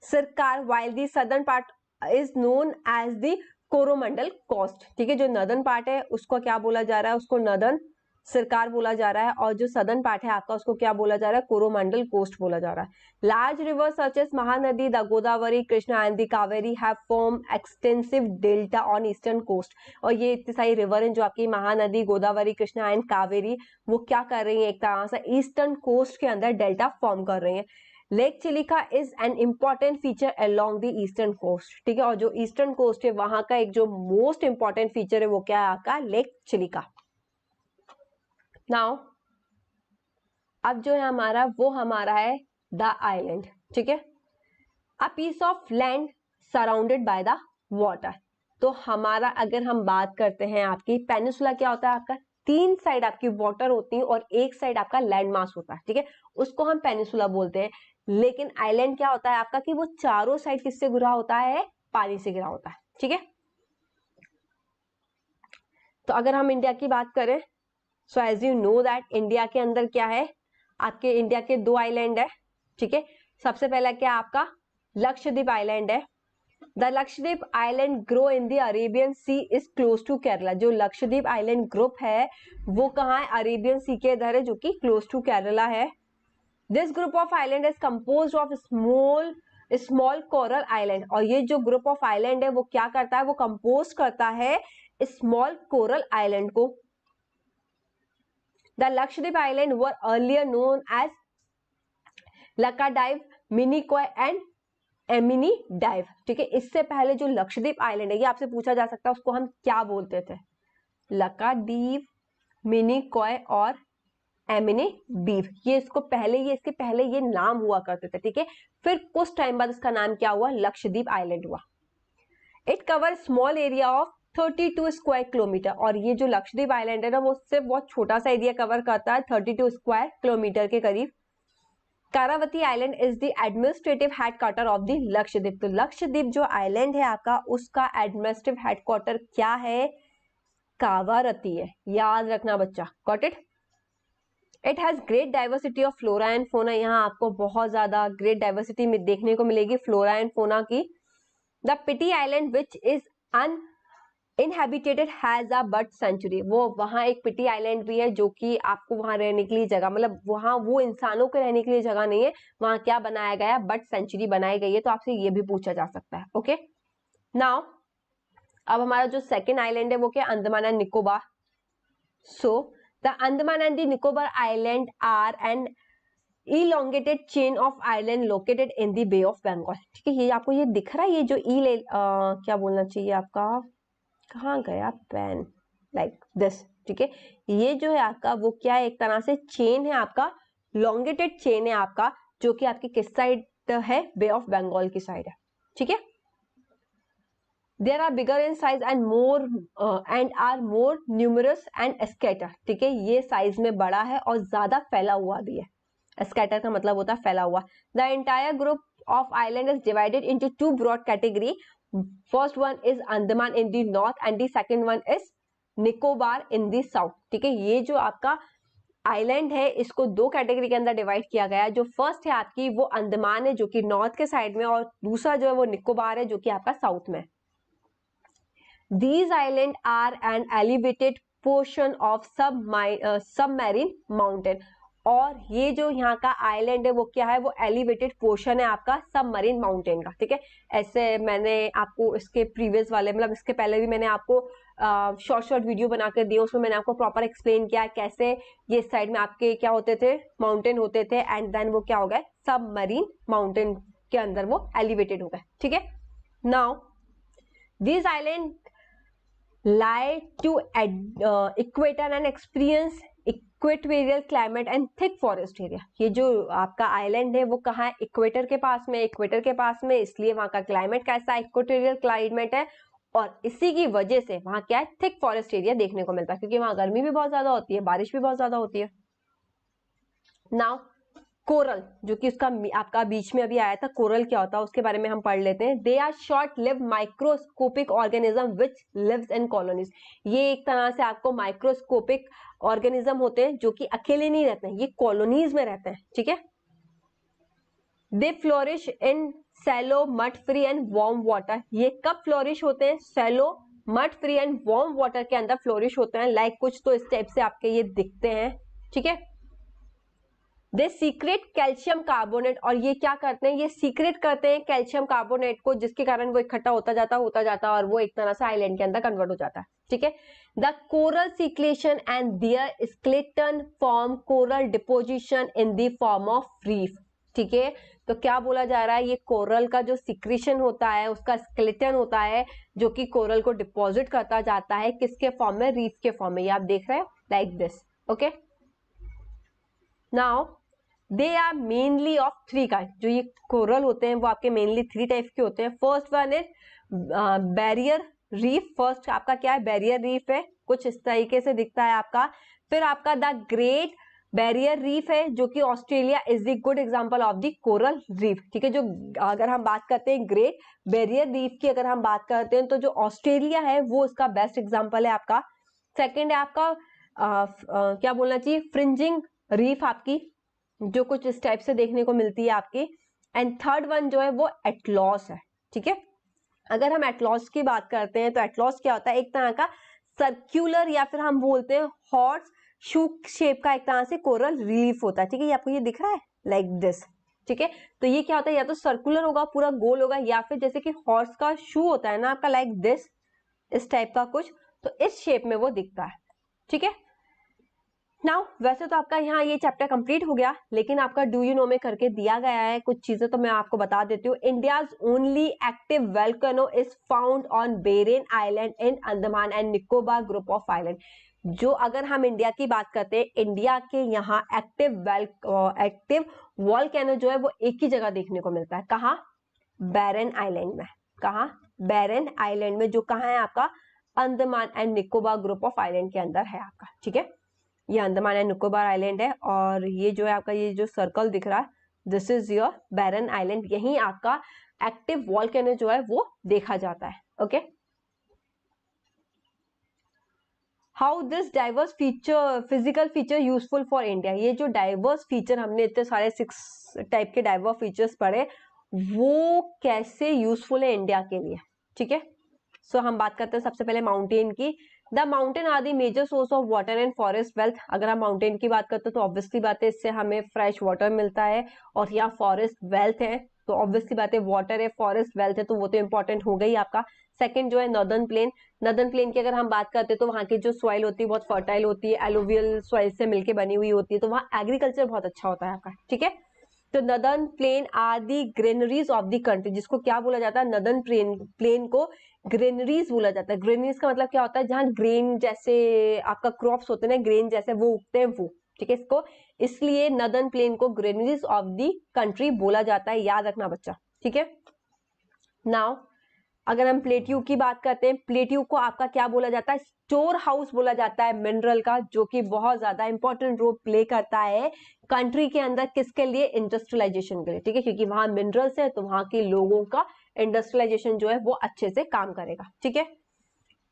Circar, while the southern part is known as the Coromandel coast. ठीक है, जो नॉर्दर्न पार्ट है उसको क्या बोला जा रहा है, उसको नॉर्दर्न सरकार बोला जा रहा है, और जो सदर्न पार्ट है आपका उसको क्या बोला जा रहा है, कोरोमंडल कोस्ट बोला जा रहा है। Large river such as Mahanadi, the Godavari, Krishna and the Kaveri have form extensive delta on eastern coast. और ये इतनी सारी रिवर हैं जो आपकी महानदी, गोदावरी, कृष्णा एंड कावेरी, वो क्या कर रही है, एक तरह से ईस्टर्न कोस्ट के अंदर डेल्टा फॉर्म कर रही है। Lake Chilika is an important feature along the eastern coast. ठीक है, और जो ईस्टर्न कोस्ट है वहां का एक जो मोस्ट इंपॉर्टेंट फीचर है वो क्या है आपका, लेक चिलिका। नाउ अब जो है हमारा वो हमारा है द आइलैंड। ठीक है, a piece of land surrounded by the water. तो हमारा अगर हम बात करते हैं आपकी पेनिनसुला क्या होता है आपका, 3 साइड आपकी वाटर होती है और एक साइड आपका लैंड मास होता है। ठीक है, उसको हम पेनिनसुला बोलते हैं। लेकिन आइलैंड क्या होता है आपका कि वो चारों साइड किससे घिरा होता है, पानी से घिरा होता है। ठीक है, तो अगर हम इंडिया की बात करें, so as you know that India के अंदर क्या है, आपके इंडिया के 2 आइलैंड है। ठीक है, सबसे पहला क्या आपका लक्षद्वीप आइलैंड है। The Lakshadweep island grow in the Arabian sea is close to Kerala. जो लक्षद्वीप आइलैंड ग्रुप है वो कहाँ है, अरेबियन सी के इधर है, जो कि क्लोज टू केरला है। This group of island is composed of small coral island. और ये जो ग्रुप ऑफ आइलैंड है वो क्या करता है, वो कंपोज करता है स्मॉल कोरल आइलैंड को। The Lakshadweep Island were earlier known as Lakadive, Minicoy and Emini Dive। ठीक है, इससे पहले जो लक्षद्वीप आइलैंड है ये आपसे पूछा जा सकता है उसको हम क्या बोलते थे, लकादीव, मिनीकॉय और एमिनी दीव। ये इसके पहले ये नाम हुआ करते थे। ठीक है, फिर कुछ टाइम बाद इसका नाम क्या हुआ, लक्षद्वीप आइलैंड हुआ। It cover small area of 32 square kilometre. और ये जो लक्षद्वीप आइलैंड है ना वो सिर्फ बहुत छोटा सा एरिया कवर करता है, 32 स्क्वायर किलोमीटर के करीब। Kavaratti island is the administrative headquarter of the Lakshadweep. तो लक्षद्वीप जो आइलैंड है आपका उसका एडमिनिस्ट्रेटिव हेडक्वार्टर क्या है, कावारती है, याद रखना बच्चा। Got it. It has great diversity of flora and फोना। यहाँ आपको बहुत ज्यादा ग्रेट डाइवर्सिटी में देखने को मिलेगी फ्लोरा एंड फोना की। The Pitti island which is uninhabited has a bird sanctuary. वो वहां एक पिटी आइलैंड भी है जो कि आपको वहां रहने के लिए जगह, मतलब वहां वो इंसानों के रहने के लिए जगह नहीं है, वहां क्या बनाया गया है, बर्ड सेंचुरी बनाई गई है। तो आपसे ये भी पूछा जा सकता है। ओके, नाउ अब हमारा जो सेकेंड आइलैंड है वो क्या, Andaman and Nicobar. So the Andaman and the Nicobar island are and elongated chain of island located in the bay of Bengal. ठीक है, ये आपको ये दिख रहा है, ये जो क्या बोलना चाहिए आपका, कहाँ गया पेन, लाइक दिस। ठीक है, ये जो है आपका वो क्या है, एक तरह से चेन है आपका, लॉन्गेटेड चेन है आपका, जो कि आपकी किस साइड है, बे ऑफ बंगाल की साइड है। ठीक है, there are bigger in size and more and are more numerous and scatter. ठीक है, ये साइज में बड़ा है और ज्यादा फैला हुआ भी है। स्कैटर का मतलब होता है फैला हुआ। The entire group of island is divided into two broad category. First one is Andaman in the north and the second one is Nicobar in the south. ठीक है, ये जो आपका आइलैंड है इसको दो कैटेगरी के अंदर डिवाइड किया गया है। जो फर्स्ट है आपकी वो अंडमान है जो कि नॉर्थ के साइड में, और दूसरा जो है वो निकोबार है जो कि आपका साउथ में। These islands are an elevated portion of submarine mountain। और ये जो यहाँ का आइलैंड है वो क्या है, वो एलिवेटेड पोर्शन है आपका सबमरीन माउंटेन का। ठीक है, ऐसे मैंने आपको इसके प्रीवियस वाले, मतलब इसके पहले भी मैंने आपको शॉर्ट वीडियो बना कर दिया, उसमें मैंने आपको प्रॉपर एक्सप्लेन किया कैसे ये साइड में आपके क्या होते थे, माउंटेन होते थे, एंड देन वो क्या हो गए, सबमरीन माउंटेन के अंदर वो एलिवेटेड हो गए। ठीक है, now this island lie to equator and experience equatorial climate and thick forest area. ये जो आपका आइलैंड है वो कहाँ है, इक्वेटर के पास में। इक्वेटर के पास में इसलिए वहां का क्लाइमेट कैसा है, इक्वेटोरियल क्लाइमेट है, और इसी की वजह से वहां क्या है, थिक फॉरेस्ट एरिया देखने को मिलता है, क्योंकि वहां गर्मी भी बहुत ज्यादा होती है, बारिश भी बहुत ज्यादा होती है। नाउ कोरल, जो कि उसका आपका बीच में अभी आया था, कोरल क्या होता है उसके बारे में हम पढ़ लेते हैं। They are short live microscopic organism which lives in colonies. ये एक तरह से आपको माइक्रोस्कोपिक ऑर्गेनिज्म होते हैं जो कि अकेले नहीं रहते हैं, ये कॉलोनीज में रहते हैं। ठीक है, they flourish in shallow mud free and warm water. ये कब फ्लोरिश होते हैं, shallow mud free and warm water के अंदर फ्लोरिश होते हैं। लाइक कुछ तो इस टाइप से आपके ये दिखते हैं। ठीक है, दे सीक्रेट कैल्शियम कार्बोनेट, और ये क्या करते हैं, ये सीक्रेट करते हैं कैल्शियम कार्बोनेट को, जिसके कारण वो इकट्ठा होता जाता और वो एक तरह से आइलैंड के अंदर कन्वर्ट हो जाता है। ठीक है, the coral secretion and their skeleton form coral deposition in the form of reef. ठीक है, तो क्या बोला जा रहा है, ये कोरल का जो सीक्रेशन होता है उसका स्केलेटन होता है जो कि कोरल को डिपॉजिट करता जाता है, किसके फॉर्म में, रीफ के फॉर्म में। ये आप देख रहे हो like this. Okay, now they are mainly of three kind. जो ये कोरल होते हैं वो आपके मेनली थ्री टाइप के होते हैं। First one is barrier reef. First आपका क्या है, बैरियर रीफ है, कुछ इस तरीके से दिखता है आपका। फिर आपका द ग्रेट बैरियर रीफ है जो कि Australia is the good example of the coral reef. ठीक है, जो अगर हम बात करते हैं ग्रेट बैरियर रीफ की, अगर हम बात करते हैं तो जो ऑस्ट्रेलिया है वो उसका बेस्ट एग्जांपल है आपका। सेकेंड है आपका क्या बोलना चाहिए, फ्रिंजिंग रीफ आपकी, जो कुछ इस टाइप से देखने को मिलती है आपकी। एंड थर्ड वन जो है वो एटलॉस है। ठीक है, अगर हम एटलॉस की बात करते हैं तो एटलॉस क्या होता है, एक तरह का सर्क्यूलर या फिर हम बोलते हैं हॉर्स शू शेप का एक तरह से कोरल रीफ होता है। ठीक है, ये आपको ये दिख रहा है लाइक दिस। ठीक है, तो ये क्या होता है, या तो सर्कुलर होगा, पूरा गोल होगा, या फिर जैसे कि हॉर्स का शू होता है ना आपका, लाइक दिस, इस टाइप का कुछ, तो इस शेप में वो दिखता है। ठीक है, नाउ वैसे तो आपका यहाँ ये चैप्टर कंप्लीट हो गया, लेकिन आपका डू यू नो में करके दिया गया है कुछ चीजें, तो मैं आपको बता देती हूँ। India's only active volcano is found on Beren island in Andaman and Nicobar group of island. जो अगर हम इंडिया की बात करते हैं, इंडिया के यहाँ एक्टिव वोल्केनो जो है वो एक ही जगह देखने को मिलता है। कहाँ, बैरन आइलैंड में। कहाँ, बैरन आइलैंड में, जो कहाँ है आपका, Andaman and Nicobar group of island के अंदर है आपका। ठीक है, ये अंडमान एंड निकोबार आइलैंड है, और ये जो है आपका ये जो सर्कल दिख रहा है, this is your Barren Island. यहीं आपका एक्टिव वोल्केनो जो है वो देखा जाता है। Okay, how this diverse feature physical feature useful for India. ये जो डाइवर्स फीचर, हमने इतने सारे 6 टाइप के डाइवर्स फीचर्स पढ़े, वो कैसे यूजफुल है इंडिया के लिए। ठीक है, सो हम बात करते हैं सबसे पहले माउंटेन की। The mountain are the major source of water and forest wealth. अगर हम माउंटेन की बात करते हैं तो ऑब्वियसली बात है, इससे हमें फ्रेश वाटर मिलता है और यहाँ फॉरेस्ट वेल्थ है। तो ऑब्वियस सी बात है वाटर है, फॉरेस्ट, वेल्थ है, तो वो तो इंपॉर्टेंट हो गई आपका। सेकंड जो है नॉर्दर्न प्लेन, नॉर्दर्न प्लेन की अगर हम बात करते हैं तो वहाँ की जो सॉइल होती है बहुत फर्टाइल होती है, एलुवियल सॉइल से मिलकर बनी हुई होती है, तो वहाँ एग्रीकल्चर बहुत अच्छा होता है आपका, ठीक है। तो northern plain are the granaries of the country, जिसको क्या बोला जाता है, नॉर्दर्न प्लेन को ग्रेनरीज बोला जाता है। ग्रेनरीज का मतलब क्या होता है, जहाँ ग्रेन जैसे आपका क्रॉप्स होते हैं ना, ग्रेन जैसे वो उगते हैं वो, ठीक है। इसको इसलिए नॉर्दर्न प्लेन को ग्रेनरीज ऑफ द कंट्री बोला जाता है, याद रखना बच्चा, ठीक है। नाउ अगर हम प्लेट्यू की बात करते हैं, प्लेट्यू को आपका क्या बोला जाता है, स्टोर हाउस बोला जाता है मिनरल का, जो कि बहुत ज्यादा इंपॉर्टेंट रोल प्ले करता है कंट्री के अंदर, किसके लिए, इंडस्ट्रियलाइजेशन के लिए, ठीक है, क्योंकि वहां मिनरल्स है तो वहां के लोगों का इंडस्ट्रियलाइजेशन जो है वो अच्छे से काम करेगा, ठीक है।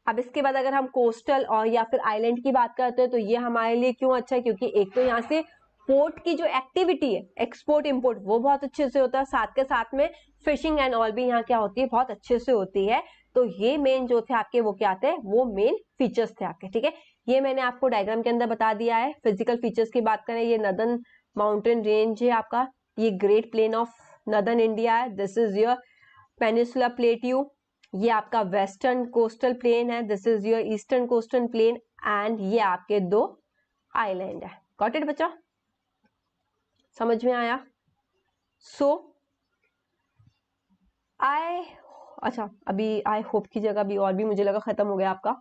अब इसके बाद अगर हम कोस्टल और या फिर आइलैंड की बात करते हैं तो ये हमारे लिए क्यों अच्छा है, क्योंकि एक तो यहाँ से पोर्ट की जो एक्टिविटी है, एक्सपोर्ट इंपोर्ट, वो बहुत अच्छे से होता है, साथ के साथ में फिशिंग एंड ऑल भी यहाँ क्या होती है, बहुत अच्छे से होती है। तो ये मेन जो थे आपके वो क्या थे, वो मेन फीचर्स थे आपके, ठीक है। ये मैंने आपको डायग्राम के अंदर बता दिया है। फिजिकल फीचर्स की बात करें, ये नॉर्दर्न माउंटेन रेंज है आपका, ये great plain of northern India है, this is your peninsula plateau, ये आपका वेस्टर्न कोस्टल प्लेन है, this is your eastern coastal plain, and ये आपके दो आइलैंड है। गॉट इट बच्चा, समझ में आया। सो अच्छा अभी आई होप की जगह भी और भी मुझे लगा खत्म हो गया आपका।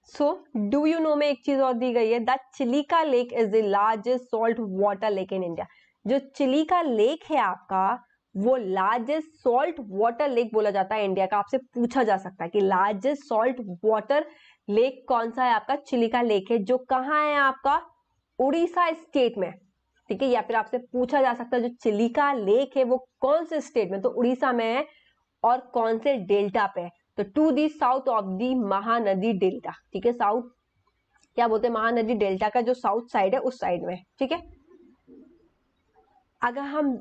सो डू यू नो में एक चीज और दी गई है, the Chilika lake is the largest salt water lake in India. जो चिलिका लेक है आपका, वो लार्जेस्ट सॉल्ट वाटर लेक बोला जाता है इंडिया का। आपसे पूछा जा सकता है कि लार्जेस्ट सॉल्ट वाटर लेक कौन सा है, आपका चिलिका लेक है, जो कहाँ है आपका, उड़ीसा स्टेट में, ठीक है। या फिर आपसे पूछा जा सकता है जो चिलिका लेक है वो कौन से स्टेट में, तो उड़ीसा में है, और कौन से डेल्टा पे है, तो to the south of the Mahanadi delta, ठीक है। साउथ क्या बोलते हैं, महानदी डेल्टा का जो साउथ साइड है उस साइड में, ठीक है। अगर हम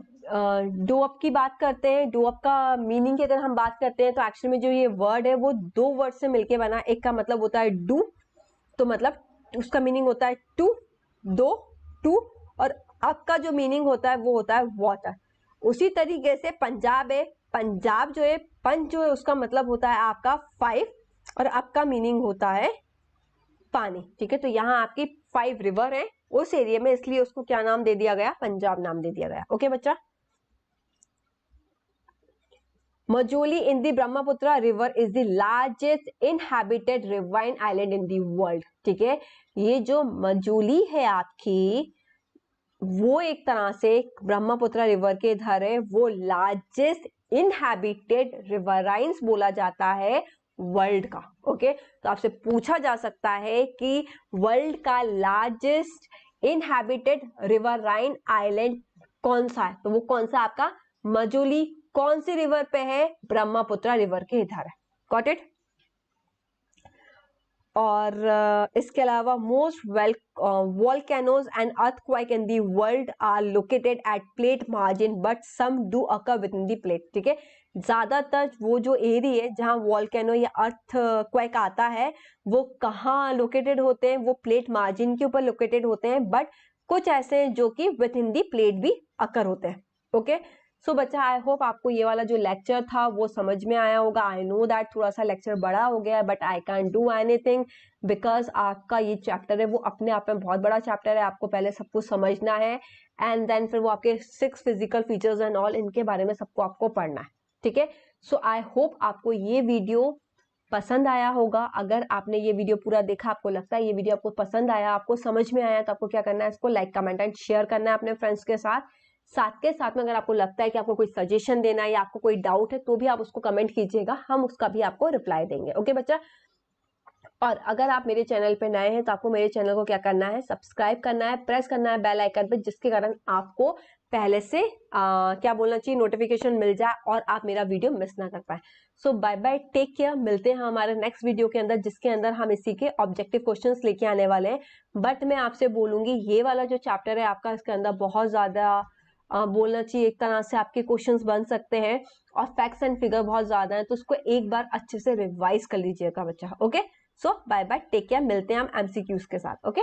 डोअप की बात करते हैं, डोअप का मीनिंग की अगर हम बात करते हैं तो एक्चुअली में जो ये वर्ड है वो दो वर्ड से मिलके बना। एक का मतलब होता है डू, तो मतलब उसका मीनिंग होता है टू, दो, टू, और अप का जो मीनिंग होता है वो होता है वाटर। उसी तरीके से पंजाब है, पंजाब जो है, पंज जो है उसका मतलब होता है आपका 5, और अप का मीनिंग होता है पानी, ठीक है। तो यहाँ आपकी 5 रिवर है उस एरिया में, इसलिए उसको क्या नाम दे दिया गया, पंजाब नाम दे दिया गया। ओके बच्चा। Majuli in the Brahmaputra river is the largest inhabited riverine island in the world, ठीक है। ये जो मजोली है आपकी, वो एक तरह से ब्रह्मपुत्र रिवर के इधर है, वो लार्जेस्ट इनहैबिटेड रिवराइंस बोला जाता है वर्ल्ड का। ओके, तो आपसे पूछा जा सकता है कि वर्ल्ड का लार्जेस्ट इनहैबिटेड रिवराइन आइलैंड कौन सा है, तो वो कौन सा आपका मजोली कौन सी रिवर पे है, ब्रह्मपुत्र रिवर के इधर है। Got it. और इसके अलावा most volcanoes and earthquake in the world are located at plate margin but some do occur within the plate, ठीक है। ज्यादातर वो जो एरिया है जहां वॉल्केनो या अर्थक्वेक आता है वो कहाँ लोकेटेड होते हैं, वो प्लेट मार्जिन के ऊपर लोकेटेड होते हैं, बट कुछ ऐसे हैं जो कि विद इन दी प्लेट भी अकर होते हैं। ओके, सो बच्चा आई होप आपको ये वाला जो लेक्चर था वो समझ में आया होगा। आई नो दैट थोड़ा सा लेक्चर बड़ा हो गया है, but I can do anything because आपका ये चैप्टर है वो अपने आप में बहुत बड़ा चैप्टर है। आपको पहले सब कुछ समझना है एंड देन फिर वो आपके 6 फिजिकल फीचर्स एंड ऑल, इनके बारे में सबको आपको पढ़ना है, ठीक है। सो आई होप आपको ये वीडियो पसंद आया होगा। अगर आपने ये वीडियो पूरा देखा, आपको लगता है ये वीडियो आपको पसंद आया, आपको समझ में आया, तो आपको क्या करना है, इसको लाइक कमेंट एंड शेयर करना है अपने फ्रेंड्स के साथ। साथ के साथ में अगर आपको लगता है कि आपको कोई सजेशन देना है या आपको कोई डाउट है तो भी आप उसको कमेंट कीजिएगा, हम उसका भी आपको रिप्लाई देंगे। ओके बच्चा। और अगर आप मेरे चैनल पे नए हैं तो आपको मेरे चैनल को क्या करना है, सब्सक्राइब करना है, प्रेस करना है बेल आइकन पे, जिसके कारण आपको पहले से क्या बोलना चाहिए, नोटिफिकेशन मिल जाए और आप मेरा वीडियो मिस ना कर पाए। सो बाय बाय, टेक केयर। मिलते हैं हमारे नेक्स्ट वीडियो के अंदर, जिसके अंदर हम इसी के ऑब्जेक्टिव क्वेश्चंस लेके आने वाले हैं। बट मैं आपसे बोलूंगी ये वाला जो चैप्टर है आपका, इसके अंदर बहुत ज्यादा बोलना चाहिए, एक तरह से आपके क्वेश्चंस बन सकते हैं और फैक्ट्स एंड फिगर बहुत ज्यादा है, तो उसको एक बार अच्छे से रिवाइज कर लीजिएगा बच्चा। ओके, सो बाय बाय, टेक केयर। मिलते हैं हम एमसीक्यूज के साथ। ओके।